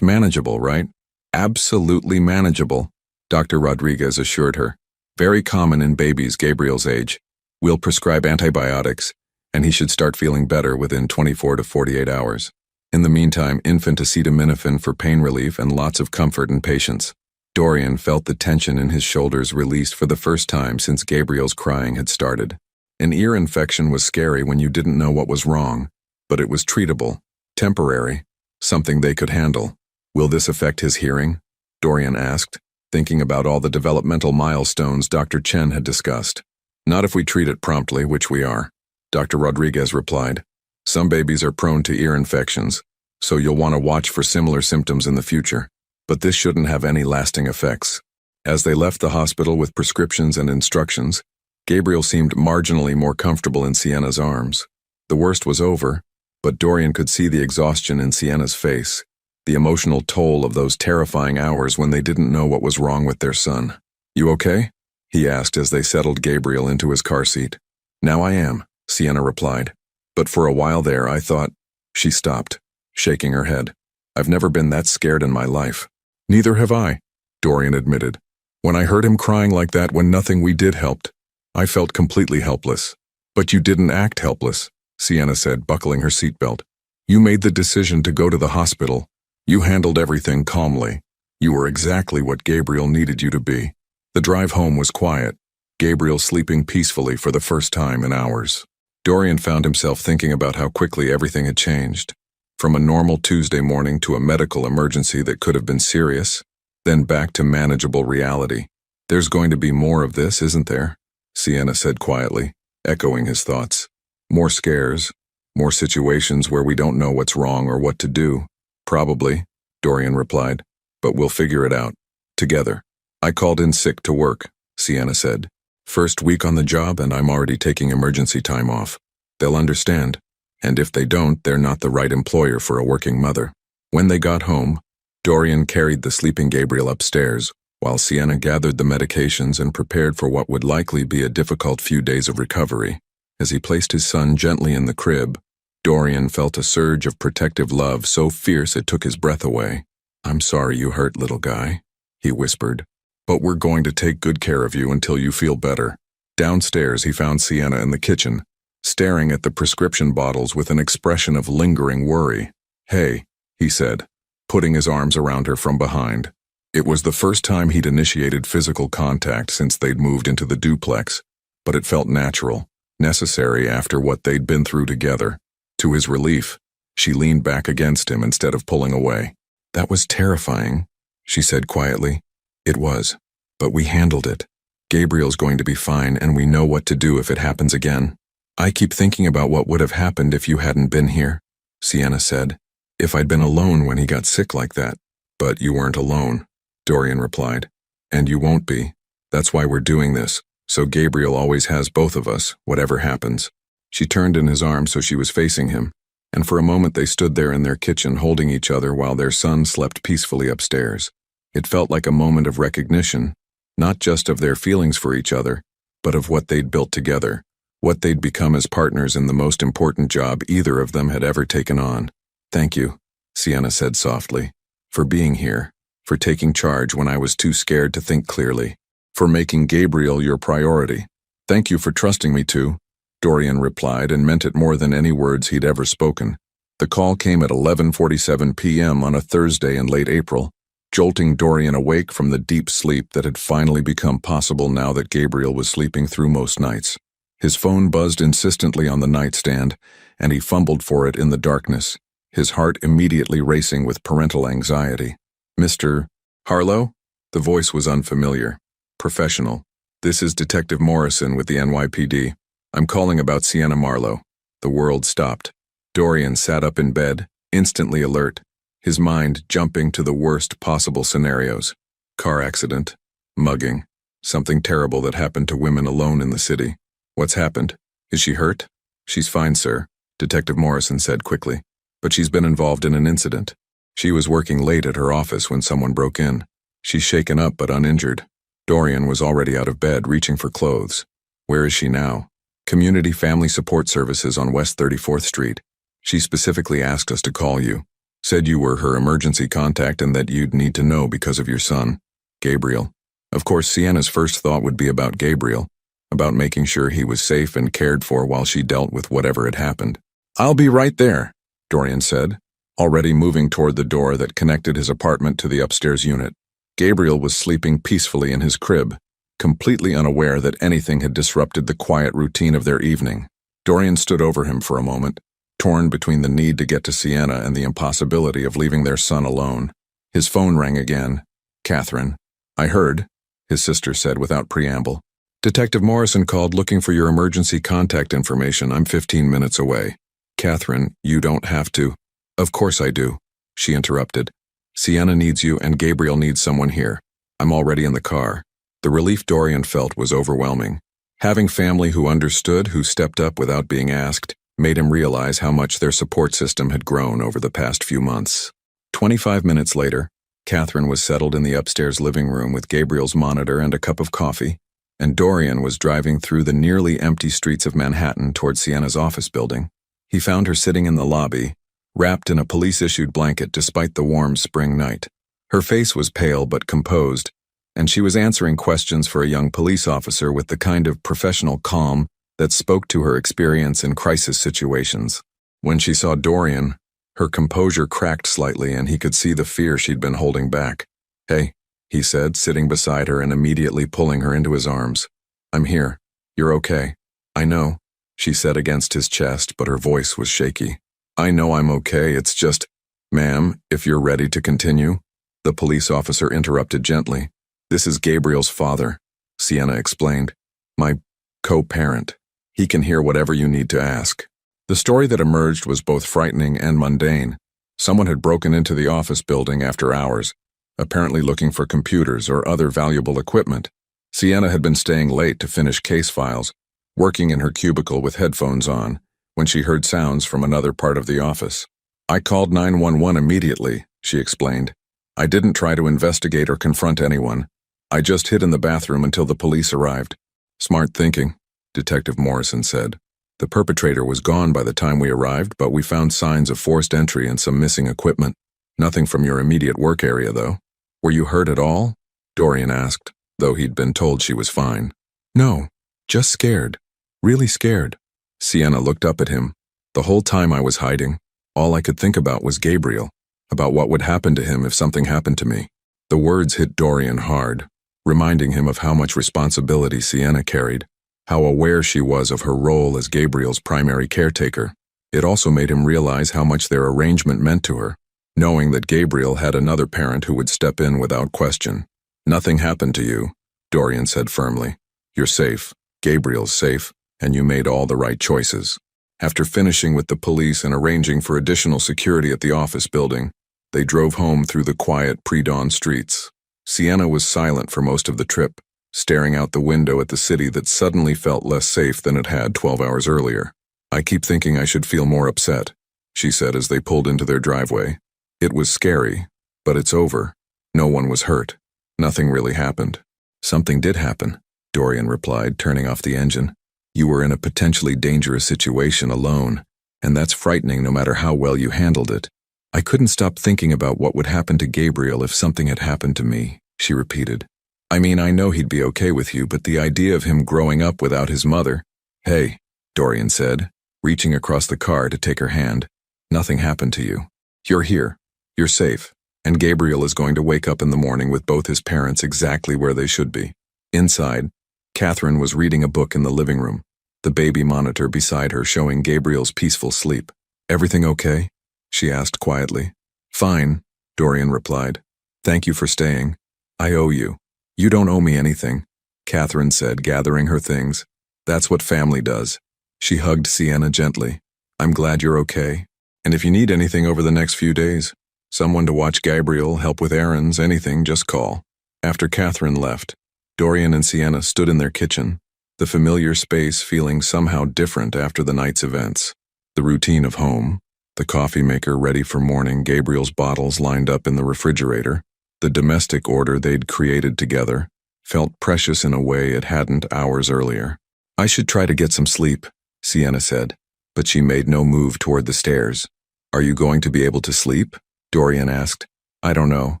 manageable, right?" "Absolutely manageable," Dr. Rodriguez assured her. "Very common in babies Gabriel's age. We'll prescribe antibiotics, and he should start feeling better within 24 to 48 hours. In the meantime, infant acetaminophen for pain relief and lots of comfort and patience." Dorian felt the tension in his shoulders released for the first time since Gabriel's crying had started. An ear infection was scary when you didn't know what was wrong, but it was treatable, temporary, something they could handle. "Will this affect his hearing?" Dorian asked, thinking about all the developmental milestones Dr. Chen had discussed. "Not if we treat it promptly, which we are," Dr. Rodriguez replied. "Some babies are prone to ear infections, so you'll want to watch for similar symptoms in the future. But this shouldn't have any lasting effects." As they left the hospital with prescriptions and instructions, Gabriel seemed marginally more comfortable in Sienna's arms. The worst was over, but Dorian could see the exhaustion in Sienna's face, the emotional toll of those terrifying hours when they didn't know what was wrong with their son. "You okay?" he asked as they settled Gabriel into his car seat. "Now I am," Sienna replied. "But for a while there I thought—" She stopped, shaking her head. "I've never been that scared in my life." "Neither have I," Dorian admitted. When I heard him crying like that when nothing we did helped, I felt completely helpless. But you didn't act helpless, Sienna said, buckling her seatbelt. You made the decision to go to the hospital. You handled everything calmly. You were exactly what Gabriel needed you to be. The drive home was quiet, Gabriel sleeping peacefully for the first time in hours. Dorian found himself thinking about how quickly everything had changed. From a normal Tuesday morning to a medical emergency that could have been serious, then back to manageable reality. There's going to be more of this, isn't there? Sienna said quietly, echoing his thoughts. More scares, more situations where we don't know what's wrong or what to do. Probably, Dorian replied, but we'll figure it out. Together. I called in sick to work, Sienna said. First week on the job and I'm already taking emergency time off. They'll understand. And if they don't, they're not the right employer for a working mother. When they got home, Dorian carried the sleeping Gabriel upstairs, while Sienna gathered the medications and prepared for what would likely be a difficult few days of recovery. As he placed his son gently in the crib, Dorian felt a surge of protective love so fierce it took his breath away. I'm sorry you hurt, little guy, he whispered. But we're going to take good care of you until you feel better. Downstairs, he found Sienna in the kitchen, staring at the prescription bottles with an expression of lingering worry. Hey, he said, putting his arms around her from behind. It was the first time he'd initiated physical contact since they'd moved into the duplex, but it felt natural, necessary after what they'd been through together. To his relief, she leaned back against him instead of pulling away. That was terrifying, she said quietly. It was, but we handled it. Gabriel's going to be fine and we know what to do if it happens again. I keep thinking about what would have happened if you hadn't been here, Sienna said. If I'd been alone when he got sick like that. But you weren't alone, Dorian replied. And you won't be. That's why we're doing this, so Gabriel always has both of us, whatever happens. She turned in his arms so she was facing him, and for a moment they stood there in their kitchen holding each other while their son slept peacefully upstairs. It felt like a moment of recognition, not just of their feelings for each other, but of what they'd built together, what they'd become as partners in the most important job either of them had ever taken on. Thank you, Sienna said softly, for being here, for taking charge when I was too scared to think clearly, for making Gabriel your priority. Thank you for trusting me too, Dorian replied and meant it more than any words he'd ever spoken. The call came at 11:47 p.m. on a Thursday in late April, jolting Dorian awake from the deep sleep that had finally become possible now that Gabriel was sleeping through most nights. His phone buzzed insistently on the nightstand, and he fumbled for it in the darkness, his heart immediately racing with parental anxiety. Mr. Harlow? The voice was unfamiliar. Professional. This is Detective Morrison with the NYPD. I'm calling about Sienna Marlowe. The world stopped. Dorian sat up in bed, instantly alert, his mind jumping to the worst possible scenarios. Car accident, mugging, something terrible that happened to women alone in the city. What's happened? Is she hurt? She's fine, sir, Detective Morrison said quickly. But she's been involved in an incident. She was working late at her office when someone broke in. She's shaken up but uninjured. Dorian was already out of bed, reaching for clothes. Where is she now? Community Family Support Services on West 34th Street. She specifically asked us to call you. Said you were her emergency contact and that you'd need to know because of your son, Gabriel. Of course, Sienna's first thought would be about Gabriel, about making sure he was safe and cared for while she dealt with whatever had happened. I'll be right there, Dorian said, already moving toward the door that connected his apartment to the upstairs unit. Gabriel was sleeping peacefully in his crib, completely unaware that anything had disrupted the quiet routine of their evening. Dorian stood over him for a moment, torn between the need to get to Sienna and the impossibility of leaving their son alone. His phone rang again. Catherine. I heard, his sister said without preamble. Detective Morrison called looking for your emergency contact information. I'm 15 minutes away. Catherine, you don't have to. Of course I do, she interrupted. Sienna needs you and Gabriel needs someone here. I'm already in the car. The relief Dorian felt was overwhelming. Having family who understood, who stepped up without being asked, made him realize how much their support system had grown over the past few months. 25 minutes later, Catherine was settled in the upstairs living room with Gabriel's monitor and a cup of coffee, and Dorian was driving through the nearly empty streets of Manhattan toward Sienna's office building. He found her sitting in the lobby, wrapped in a police-issued blanket despite the warm spring night. Her face was pale but composed, and she was answering questions for a young police officer with the kind of professional calm that spoke to her experience in crisis situations. When she saw Dorian, her composure cracked slightly and he could see the fear she'd been holding back. "Hey," he said, sitting beside her and immediately pulling her into his arms. "I'm here. You're okay." "I know," she said against his chest, but her voice was shaky. "I know I'm okay, it's just—" "Ma'am, if you're ready to continue," the police officer interrupted gently. "This is Gabriel's father," Sienna explained. "My co-parent. He can hear whatever you need to ask." The story that emerged was both frightening and mundane. Someone had broken into the office building after hours, apparently looking for computers or other valuable equipment. Sienna had been staying late to finish case files, working in her cubicle with headphones on, when she heard sounds from another part of the office. "I called 911 immediately," she explained. "I didn't try to investigate or confront anyone. I just hid in the bathroom until the police arrived." "Smart thinking," Detective Morrison said. "The perpetrator was gone by the time we arrived, but we found signs of forced entry and some missing equipment. Nothing from your immediate work area, though." "Were you hurt at all?" Dorian asked, though he'd been told she was fine. "No, just scared. Really scared." Sienna looked up at him. "The whole time I was hiding, all I could think about was Gabriel, about what would happen to him if something happened to me." The words hit Dorian hard, reminding him of how much responsibility Sienna carried, how aware she was of her role as Gabriel's primary caretaker. It also made him realize how much their arrangement meant to her, knowing that Gabriel had another parent who would step in without question. "Nothing happened to you," Dorian said firmly. "You're safe, Gabriel's safe, and you made all the right choices." After finishing with the police and arranging for additional security at the office building, they drove home through the quiet pre-dawn streets. Sienna was silent for most of the trip, staring out the window at the city that suddenly felt less safe than it had 12 hours earlier. "I keep thinking I should feel more upset," she said as they pulled into their driveway. "It was scary, but it's over. No one was hurt. Nothing really happened." "Something did happen," Dorian replied, turning off the engine. "You were in a potentially dangerous situation alone, and that's frightening no matter how well you handled it." "I couldn't stop thinking about what would happen to Gabriel if something had happened to me," she repeated. "I mean, I know he'd be okay with you, but the idea of him growing up without his mother—" "Hey," Dorian said, reaching across the car to take her hand. "Nothing happened to you. You're here. You're safe. And Gabriel is going to wake up in the morning with both his parents exactly where they should be." Inside, Catherine was reading a book in the living room, the baby monitor beside her showing Gabriel's peaceful sleep. "Everything okay?" she asked quietly. "Fine," Dorian replied. "Thank you for staying. I owe you." "You don't owe me anything," Catherine said, gathering her things. "That's what family does." She hugged Sienna gently. "I'm glad you're okay. And if you need anything over the next few days, someone to watch Gabriel, help with errands, anything, just call." After Catherine left, Dorian and Sienna stood in their kitchen, the familiar space feeling somehow different after the night's events. The routine of home, the coffee maker ready for morning, Gabriel's bottles lined up in the refrigerator, the domestic order they'd created together, felt precious in a way it hadn't hours earlier. "I should try to get some sleep," Sienna said, but she made no move toward the stairs. "Are you going to be able to sleep?" Dorian asked. "I don't know.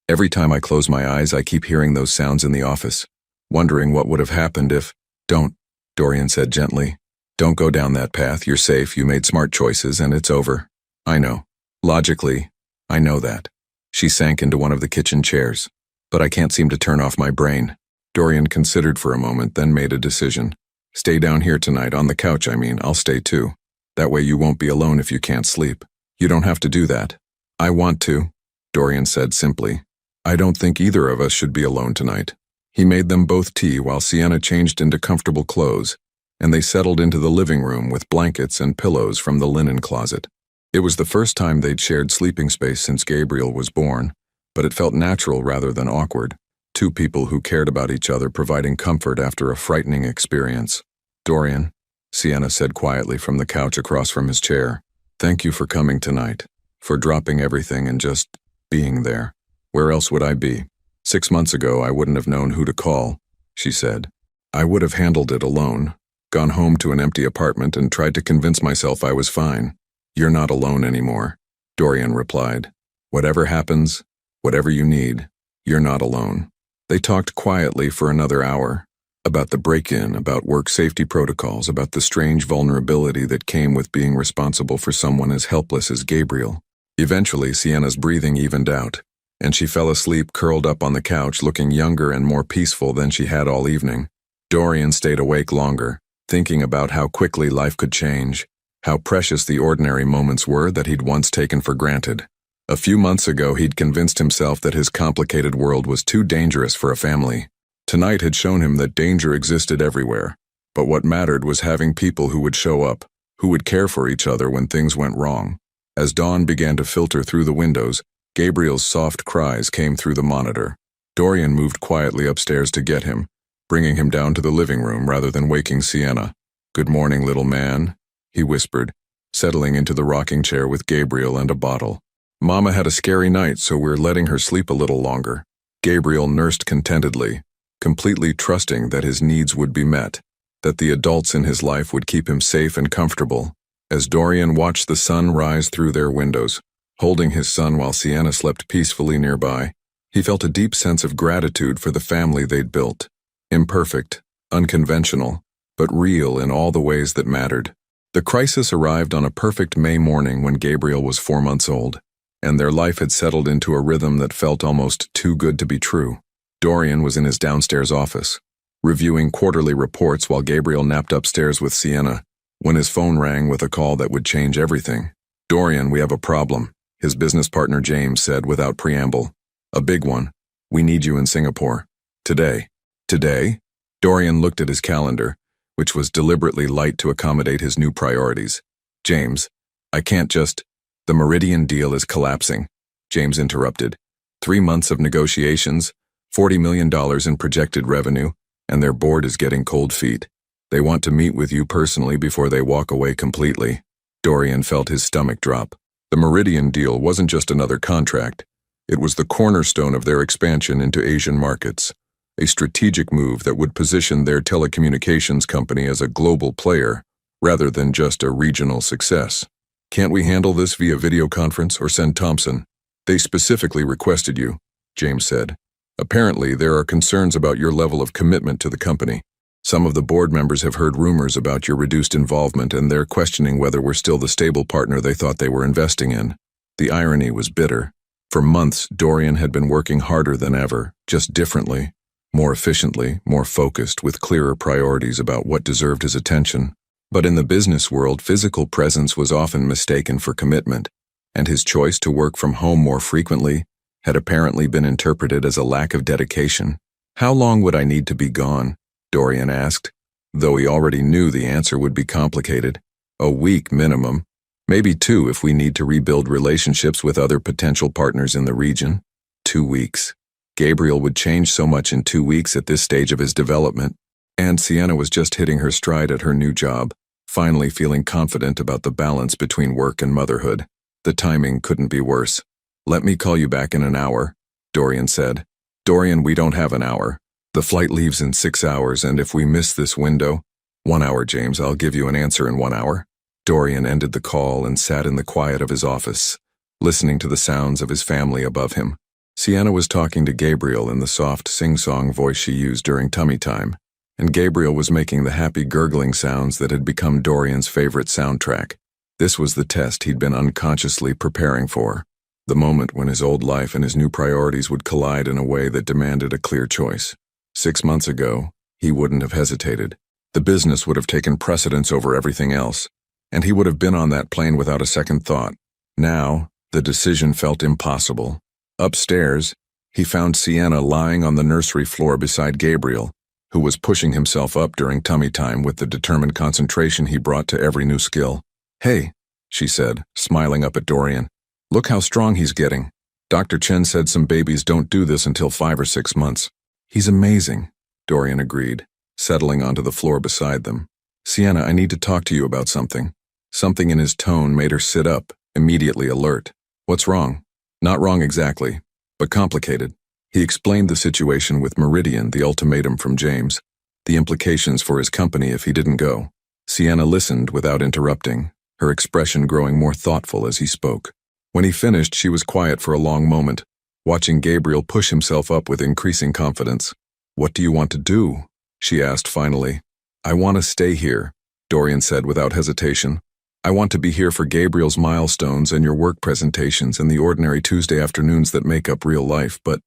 Every time I close my eyes, I keep hearing those sounds in the office, wondering what would have happened if—" "Don't," Dorian said gently. "Don't go down that path. You're safe, you made smart choices, and it's over." "I know. Logically, I know that." She sank into one of the kitchen chairs. "But I can't seem to turn off my brain." Dorian considered for a moment, then made a decision. "Stay down here tonight, on the couch, I mean. I'll stay too. That way you won't be alone if you can't sleep." "You don't have to do that." "I want to," Dorian said simply. "I don't think either of us should be alone tonight." He made them both tea while Sienna changed into comfortable clothes, and they settled into the living room with blankets and pillows from the linen closet. It was the first time they'd shared sleeping space since Gabriel was born, but it felt natural rather than awkward. Two people who cared about each other providing comfort after a frightening experience. "Dorian," Sienna said quietly from the couch across from his chair, "thank you for coming tonight, for dropping everything and just being there. Where else would I be? 6 months ago, I wouldn't have known who to call," she said. "I would have handled it alone, gone home to an empty apartment and tried to convince myself I was fine." "You're not alone anymore," Dorian replied. "Whatever happens, Whatever you need, you're not alone. They talked quietly for another hour. About the break-in, about work safety protocols, about the strange vulnerability that came with being responsible for someone as helpless as Gabriel. Eventually, Sienna's breathing evened out, and she fell asleep curled up on the couch looking younger and more peaceful than she had all evening. Dorian stayed awake longer, thinking about how quickly life could change, how precious the ordinary moments were that he'd once taken for granted. A few months ago, he'd convinced himself that his complicated world was too dangerous for a family. Tonight had shown him that danger existed everywhere, but what mattered was having people who would show up, who would care for each other when things went wrong. As dawn began to filter through the windows, Gabriel's soft cries came through the monitor. Dorian moved quietly upstairs to get him, bringing him down to the living room rather than waking Sienna. "Good morning, little man," he whispered, settling into the rocking chair with Gabriel and a bottle. "Mama had a scary night, so we're letting her sleep a little longer." Gabriel nursed contentedly, completely trusting that his needs would be met, that the adults in his life would keep him safe and comfortable. As Dorian watched the sun rise through their windows, holding his son while Sienna slept peacefully nearby, he felt a deep sense of gratitude for the family they'd built. Imperfect, unconventional, but real in all the ways that mattered. The crisis arrived on a perfect May morning when Gabriel was 4 months old, and their life had settled into a rhythm that felt almost too good to be true. Dorian was in his downstairs office, reviewing quarterly reports while Gabriel napped upstairs with Sienna, when his phone rang with a call that would change everything. "Dorian, we have a problem," his business partner James said without preamble. "A big one. We need you in Singapore. Today." "Today?" Dorian looked at his calendar, which was deliberately light to accommodate his new priorities. "James, I can't just—" "The Meridian deal is collapsing," James interrupted. 3 months of negotiations, $40 million in projected revenue, and their board is getting cold feet. They want to meet with you personally before they walk away completely. Dorian felt his stomach drop. The Meridian deal wasn't just another contract. It was the cornerstone of their expansion into Asian markets, a strategic move that would position their telecommunications company as a global player, rather than just a regional success. "Can't we handle this via video conference or send Thompson? They specifically requested you," James said. "Apparently, there are concerns about your level of commitment to the company. Some of the board members have heard rumors about your reduced involvement, and they're questioning whether we're still the stable partner they thought they were investing in." The irony was bitter. For months, Dorian had been working harder than ever, just differently, more efficiently, more focused, with clearer priorities about what deserved his attention. But in the business world, physical presence was often mistaken for commitment, and his choice to work from home more frequently had apparently been interpreted as a lack of dedication. "How long would I need to be gone?" Dorian asked, though he already knew the answer would be complicated. "A week minimum, maybe 2 if we need to rebuild relationships with other potential partners in the region." 2 weeks. Gabriel would change so much in 2 weeks at this stage of his development, and Sienna was just hitting her stride at her new job, finally feeling confident about the balance between work and motherhood. The timing couldn't be worse. "Let me call you back in an hour," Dorian said. "Dorian, we don't have an hour. The flight leaves in 6 hours, and if we miss this window—" "1 hour, James. I'll give you an answer in 1 hour." Dorian ended the call and sat in the quiet of his office, listening to the sounds of his family above him. Sienna was talking to Gabriel in the soft sing-song voice she used during tummy time, and Gabriel was making the happy gurgling sounds that had become Dorian's favorite soundtrack. This was the test he'd been unconsciously preparing for, the moment when his old life and his new priorities would collide in a way that demanded a clear choice. 6 months ago, he wouldn't have hesitated. The business would have taken precedence over everything else, and he would have been on that plane without a second thought. Now, the decision felt impossible. Upstairs, he found Sienna lying on the nursery floor beside Gabriel, who was pushing himself up during tummy time with the determined concentration he brought to every new skill. "Hey," she said, smiling up at Dorian. "Look how strong he's getting. Dr. Chen said some babies don't do this until 5 or 6 months. "He's amazing," Dorian agreed, settling onto the floor beside them. "Sienna, I need to talk to you about something." Something in his tone made her sit up, immediately alert. "What's wrong?" "Not wrong exactly, but complicated." He explained the situation with Meridian, the ultimatum from James, the implications for his company if he didn't go. Sienna listened without interrupting, her expression growing more thoughtful as he spoke. When he finished, she was quiet for a long moment, watching Gabriel push himself up with increasing confidence. "What do you want to do?" she asked finally. "I want to stay here," Dorian said without hesitation. "I want to be here for Gabriel's milestones and your work presentations and the ordinary Tuesday afternoons that make up real life, but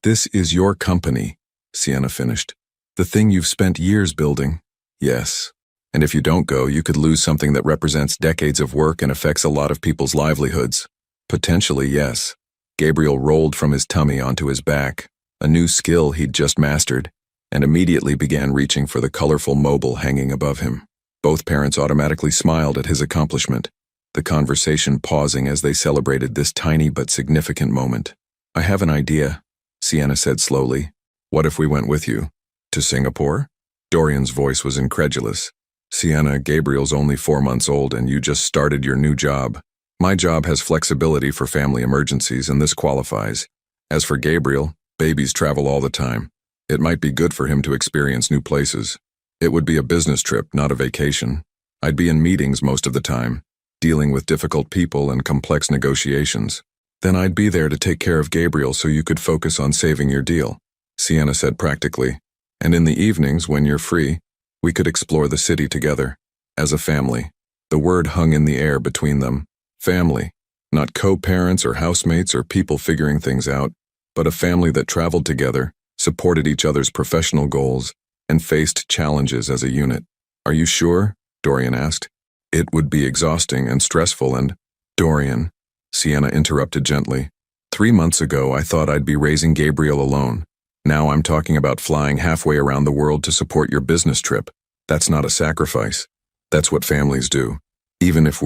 this is your company," Sienna finished. "The thing you've spent years building." "Yes. And if you don't go, you could lose something that represents decades of work and affects a lot of people's livelihoods." "Potentially, yes." Gabriel rolled from his tummy onto his back, a new skill he'd just mastered, and immediately began reaching for the colorful mobile hanging above him. Both parents automatically smiled at his accomplishment, the conversation pausing as they celebrated this tiny but significant moment. "I have an idea," Sienna said slowly. "What if we went with you? To Singapore?" Dorian's voice was incredulous. "Sienna, Gabriel's only 4 months old and you just started your new job. My job has flexibility for family emergencies and this qualifies. As for Gabriel, babies travel all the time. It might be good for him to experience new places. It would be a business trip, not a vacation. I'd be in meetings most of the time, dealing with difficult people and complex negotiations. Then I'd be there to take care of Gabriel so you could focus on saving your deal," Sienna said practically. "And in the evenings, when you're free, we could explore the city together, as a family." The word hung in the air between them. Family. Not co-parents or housemates or people figuring things out, but a family that traveled together, supported each other's professional goals, and faced challenges as a unit. "Are you sure?" Dorian asked. "It would be exhausting and stressful and—" "Dorian," Sienna interrupted gently. "3 months ago I thought I'd be raising Gabriel alone. Now I'm talking about flying halfway around the world to support your business trip. That's not a sacrifice. That's what families do. Even if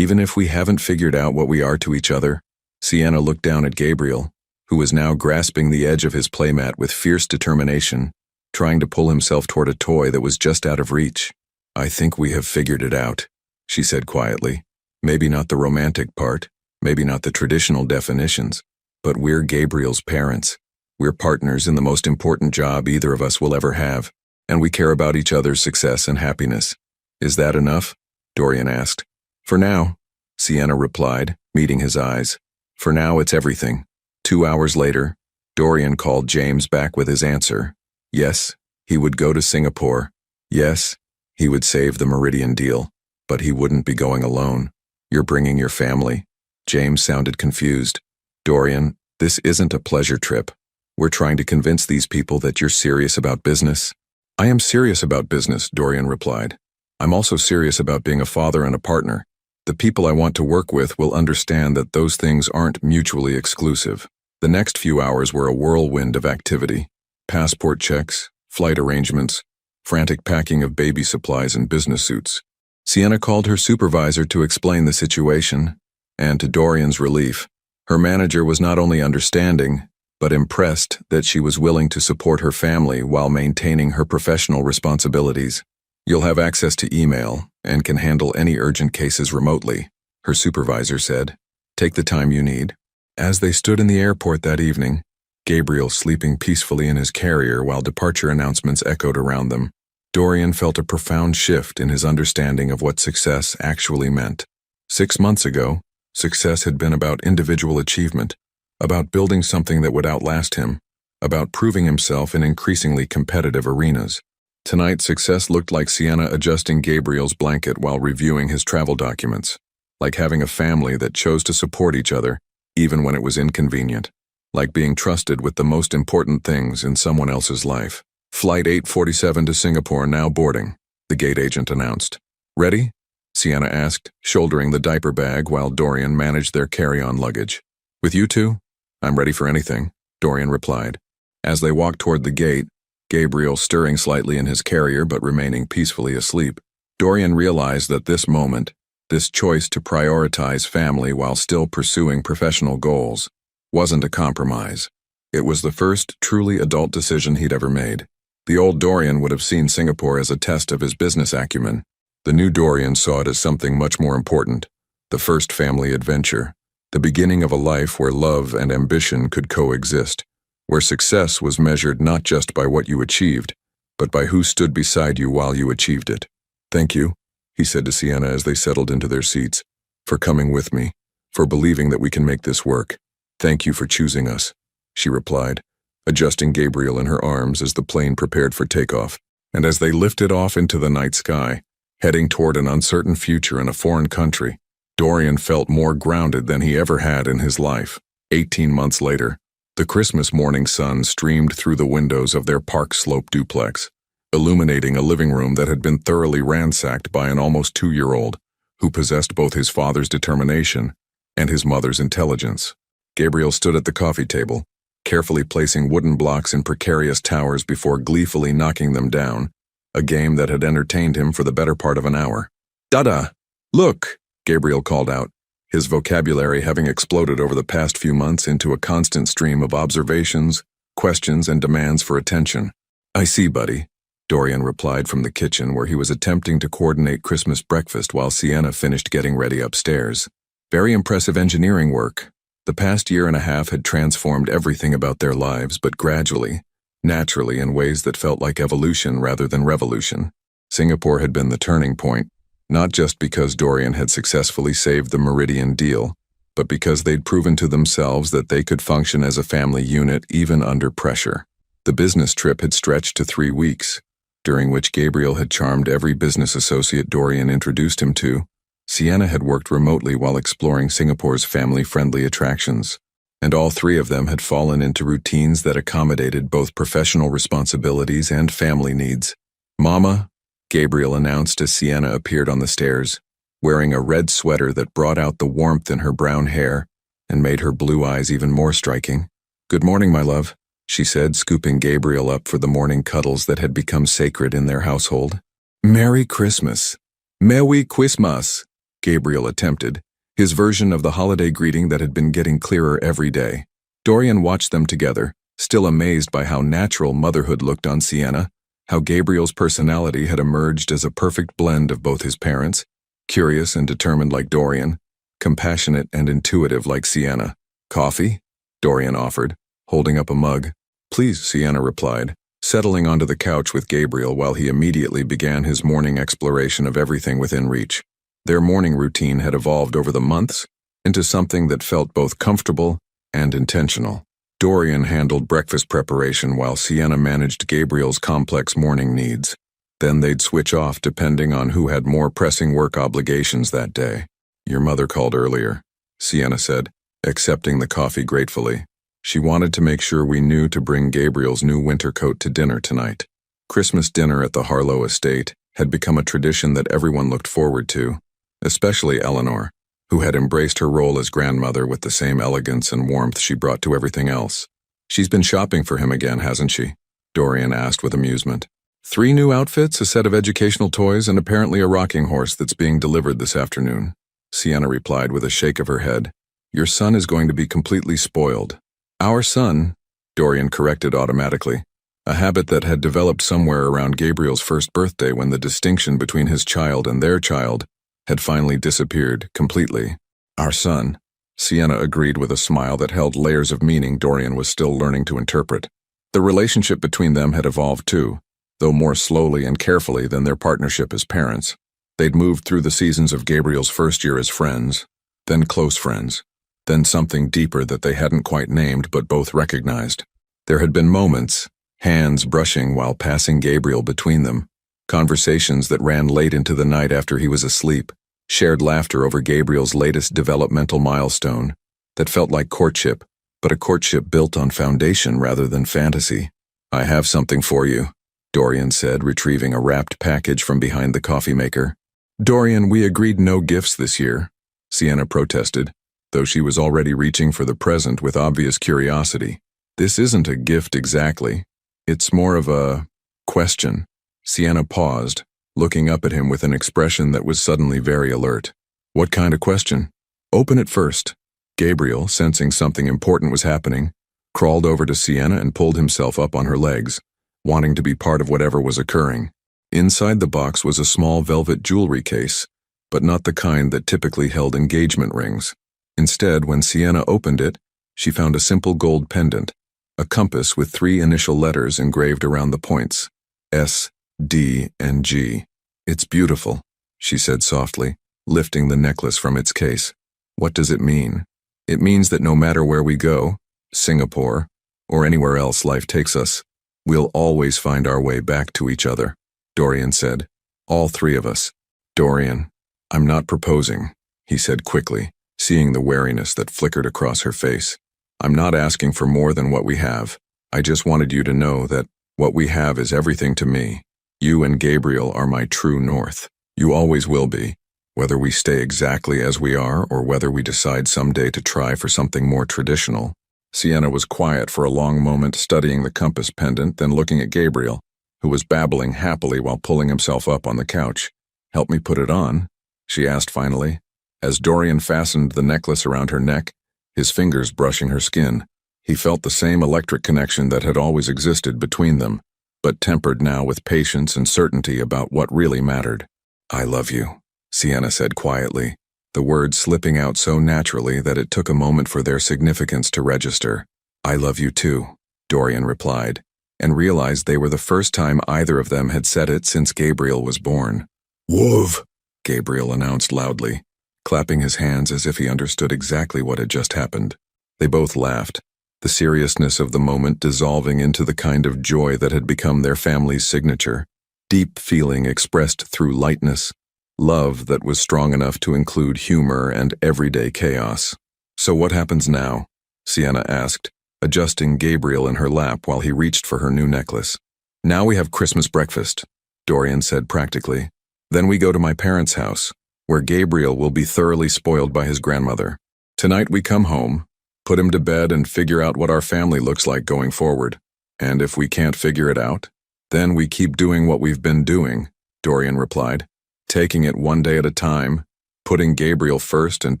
we haven't figured out what we are to each other." Sienna looked down at Gabriel, who was now grasping the edge of his playmat with fierce determination, trying to pull himself toward a toy that was just out of reach. "I think we have figured it out," she said quietly. "Maybe not the romantic part, maybe not the traditional definitions, but we're Gabriel's parents. We're partners in the most important job either of us will ever have, and we care about each other's success and happiness." "Is that enough?" Dorian asked. "For now," Sienna replied, meeting his eyes. "For now, it's everything." 2 hours later, Dorian called James back with his answer. Yes, he would go to Singapore. Yes, he would save the Meridian deal, but he wouldn't be going alone. "You're bringing your family?" James sounded confused. "Dorian, this isn't a pleasure trip. We're trying to convince these people that you're serious about business." "I am serious about business," Dorian replied. "I'm also serious about being a father and a partner. The people I want to work with will understand that those things aren't mutually exclusive." The next few hours were a whirlwind of activity. Passport checks, flight arrangements, frantic packing of baby supplies and business suits. Sienna called her supervisor to explain the situation, and to Dorian's relief, her manager was not only understanding, but impressed that she was willing to support her family while maintaining her professional responsibilities. "You'll have access to email and can handle any urgent cases remotely," her supervisor said. "Take the time you need." As they stood in the airport that evening, Gabriel sleeping peacefully in his carrier while departure announcements echoed around them, Dorian felt a profound shift in his understanding of what success actually meant. 6 months ago, success had been about individual achievement, about building something that would outlast him, about proving himself in increasingly competitive arenas. Tonight, success looked like Sienna adjusting Gabriel's blanket while reviewing his travel documents, like having a family that chose to support each other, even when it was inconvenient, like being trusted with the most important things in someone else's life. "Flight 847 to Singapore now boarding," the gate agent announced. "Ready?" Sienna asked, shouldering the diaper bag while Dorian managed their carry-on luggage. "With you two?" "I'm ready for anything," Dorian replied. As they walked toward the gate, Gabriel stirring slightly in his carrier but remaining peacefully asleep, Dorian realized that this moment, this choice to prioritize family while still pursuing professional goals, wasn't a compromise. It was the first truly adult decision he'd ever made. The old Dorian would have seen Singapore as a test of his business acumen. The new Dorian saw it as something much more important, the first family adventure, the beginning of a life where love and ambition could coexist, where success was measured not just by what you achieved, but by who stood beside you while you achieved it. "Thank you," he said to Sienna as they settled into their seats, "for coming with me, for believing that we can make this work." "Thank you for choosing us," she replied, adjusting Gabriel in her arms as the plane prepared for takeoff. And as they lifted off into the night sky, heading toward an uncertain future in a foreign country, Dorian felt more grounded than he ever had in his life. 18 months later, the Christmas morning sun streamed through the windows of their Park Slope duplex, illuminating a living room that had been thoroughly ransacked by an almost 2-year-old who possessed both his father's determination and his mother's intelligence. Gabriel stood at the coffee table, carefully placing wooden blocks in precarious towers before gleefully knocking them down, a game that had entertained him for the better part of an hour. "Dada! Look!" Gabriel called out, his vocabulary having exploded over the past few months into a constant stream of observations, questions, and demands for attention. "I see, buddy," Dorian replied from the kitchen where he was attempting to coordinate Christmas breakfast while Sienna finished getting ready upstairs. Very impressive engineering work. The past year and a half had transformed everything about their lives, but gradually, naturally in ways that felt like evolution rather than revolution. Singapore had been the turning point, not just because Dorian had successfully saved the Meridian deal, but because they'd proven to themselves that they could function as a family unit even under pressure. The business trip had stretched to 3 weeks, during which Gabriel had charmed every business associate Dorian introduced him to. Sienna had worked remotely while exploring Singapore's family-friendly attractions, and all three of them had fallen into routines that accommodated both professional responsibilities and family needs. "Mama," Gabriel announced as Sienna appeared on the stairs, wearing a red sweater that brought out the warmth in her brown hair and made her blue eyes even more striking. "Good morning, my love," she said, scooping Gabriel up for the morning cuddles that had become sacred in their household. "Merry Christmas." "Merry Christmas," Gabriel attempted, his version of the holiday greeting that had been getting clearer every day. Dorian watched them together, still amazed by how natural motherhood looked on Sienna, how Gabriel's personality had emerged as a perfect blend of both his parents, curious and determined like Dorian, compassionate and intuitive like Sienna. "Coffee?" Dorian offered, holding up a mug. "Please," Sienna replied, settling onto the couch with Gabriel while he immediately began his morning exploration of everything within reach. Their morning routine had evolved over the months into something that felt both comfortable and intentional. Dorian handled breakfast preparation while Sienna managed Gabriel's complex morning needs. Then they'd switch off depending on who had more pressing work obligations that day. "Your mother called earlier," Sienna said, accepting the coffee gratefully. "She wanted to make sure we knew to bring Gabriel's new winter coat to dinner tonight." Christmas dinner at the Harlow estate had become a tradition that everyone looked forward to, especially Eleanor, who had embraced her role as grandmother with the same elegance and warmth she brought to everything else. "She's been shopping for him again, hasn't she?" Dorian asked with amusement. 3 new outfits, a set of educational toys, and apparently a rocking horse that's being delivered this afternoon," Sienna replied with a shake of her head. "Your son is going to be completely spoiled." "Our son," Dorian corrected automatically, a habit that had developed somewhere around Gabriel's first birthday when the distinction between his child and their child had finally disappeared completely. "Our son," Sienna agreed with a smile that held layers of meaning Dorian was still learning to interpret. The relationship between them had evolved too, though more slowly and carefully than their partnership as parents. They'd moved through the seasons of Gabriel's first year as friends, then close friends, then something deeper that they hadn't quite named but both recognized. There had been moments, hands brushing while passing Gabriel between them, conversations that ran late into the night after he was asleep, shared laughter over Gabriel's latest developmental milestone that felt like courtship, but a courtship built on foundation rather than fantasy. "I have something for you," Dorian said, retrieving a wrapped package from behind the coffee maker. "Dorian, we agreed no gifts this year," Sienna protested, though she was already reaching for the present with obvious curiosity. "This isn't a gift exactly. It's more of a question." Sienna paused, looking up at him with an expression that was suddenly very alert. "What kind of question?" "Open it first." Gabriel, sensing something important was happening, crawled over to Sienna and pulled himself up on her legs, wanting to be part of whatever was occurring. Inside the box was a small velvet jewelry case, but not the kind that typically held engagement rings. Instead, when Sienna opened it, she found a simple gold pendant, a compass with 3 initial letters engraved around the points, S, D, and G. "It's beautiful," she said softly, lifting the necklace from its case. "What does it mean?" It means that no matter where we go, Singapore, or anywhere else life takes us, we'll always find our way back to each other, Dorian said. All three of us. Dorian, I'm not proposing, he said quickly, seeing the wariness that flickered across her face. I'm not asking for more than what we have. I just wanted you to know that what we have is everything to me. You and Gabriel are my true north. You always will be, whether we stay exactly as we are or whether we decide someday to try for something more traditional. Sienna was quiet for a long moment, studying the compass pendant, then looking at Gabriel, who was babbling happily while pulling himself up on the couch. Help me put it on, she asked finally. As Dorian fastened the necklace around her neck, his fingers brushing her skin, he felt the same electric connection that had always existed between them, but tempered now with patience and certainty about what really mattered. I love you, Sienna said quietly, the words slipping out so naturally that it took a moment for their significance to register. I love you too, Dorian replied, and realized they were the first time either of them had said it since Gabriel was born. Woof, Gabriel announced loudly, clapping his hands as if he understood exactly what had just happened. They both laughed, the seriousness of the moment dissolving into the kind of joy that had become their family's signature, deep feeling expressed through lightness, love that was strong enough to include humor and everyday chaos. So what happens now? Sienna asked, adjusting Gabriel in her lap while he reached for her new necklace. Now we have Christmas breakfast, Dorian said practically. Then we go to my parents' house, where Gabriel will be thoroughly spoiled by his grandmother. Tonight we come home, put him to bed and figure out what our family looks like going forward. And if we can't figure it out, then we keep doing what we've been doing, Dorian replied, taking it one day at a time, putting Gabriel first and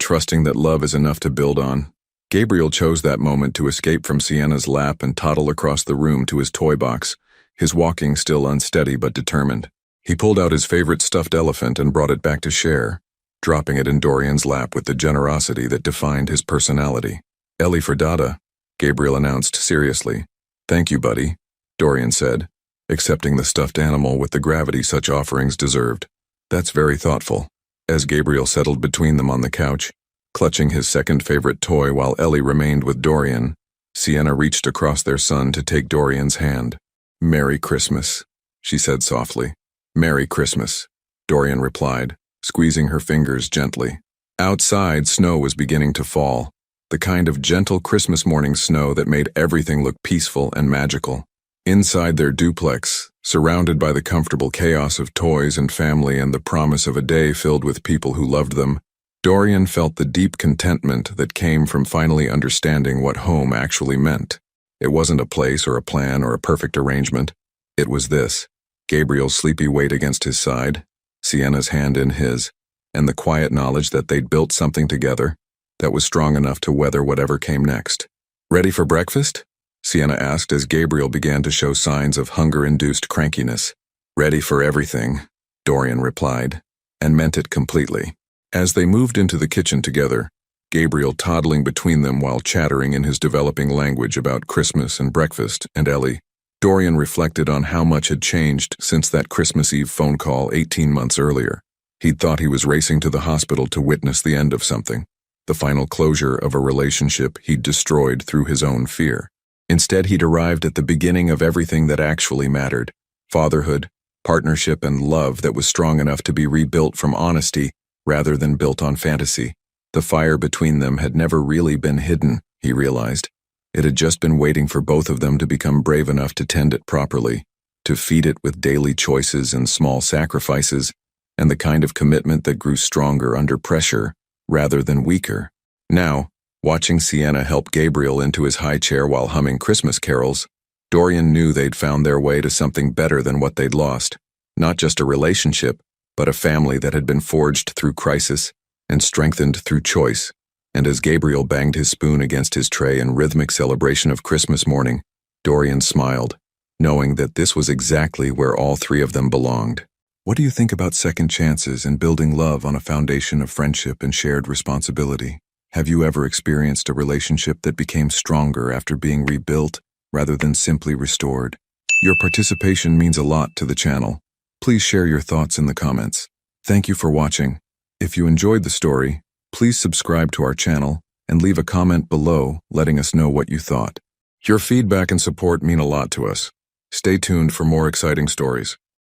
trusting that love is enough to build on. Gabriel chose that moment to escape from Sienna's lap and toddle across the room to his toy box, his walking still unsteady but determined. He pulled out his favorite stuffed elephant and brought it back to share, dropping it in Dorian's lap with the generosity that defined his personality. Ellie for Dada, Gabriel announced seriously. Thank you, buddy, Dorian said, accepting the stuffed animal with the gravity such offerings deserved. That's very thoughtful. As Gabriel settled between them on the couch, clutching his second favorite toy while Ellie remained with Dorian, Sienna reached across their son to take Dorian's hand. Merry Christmas, she said softly. Merry Christmas, Dorian replied, squeezing her fingers gently. Outside, snow was beginning to fall, the kind of gentle Christmas morning snow that made everything look peaceful and magical. Inside their duplex, surrounded by the comfortable chaos of toys and family and the promise of a day filled with people who loved them, Dorian felt the deep contentment that came from finally understanding what home actually meant. It wasn't a place or a plan or a perfect arrangement. It was this: Gabriel's sleepy weight against his side, Sienna's hand in his, and the quiet knowledge that they'd built something together that was strong enough to weather whatever came next. Ready for breakfast? Sienna asked as Gabriel began to show signs of hunger-induced crankiness. Ready for everything, Dorian replied, and meant it completely. As they moved into the kitchen together, Gabriel toddling between them while chattering in his developing language about Christmas and breakfast and Ellie, Dorian reflected on how much had changed since that Christmas Eve phone call 18 months earlier. He'd thought he was racing to the hospital to witness the end of something, the final closure of a relationship he'd destroyed through his own fear. Instead, he'd arrived at the beginning of everything that actually mattered: fatherhood, partnership, and love that was strong enough to be rebuilt from honesty rather than built on fantasy. The fire between them had never really been hidden, he realized. It had just been waiting for both of them to become brave enough to tend it properly, to feed it with daily choices and small sacrifices, and the kind of commitment that grew stronger under pressure rather than weaker. Now, watching Sienna help Gabriel into his high chair while humming Christmas carols, Dorian knew they'd found their way to something better than what they'd lost. Not just a relationship, but a family that had been forged through crisis and strengthened through choice. And as Gabriel banged his spoon against his tray in rhythmic celebration of Christmas morning, Dorian smiled, knowing that this was exactly where all three of them belonged. What do you think about second chances and building love on a foundation of friendship and shared responsibility? Have you ever experienced a relationship that became stronger after being rebuilt rather than simply restored? Your participation means a lot to the channel. Please share your thoughts in the comments. Thank you for watching. If you enjoyed the story, please subscribe to our channel and leave a comment below letting us know what you thought. Your feedback and support mean a lot to us. Stay tuned for more exciting stories.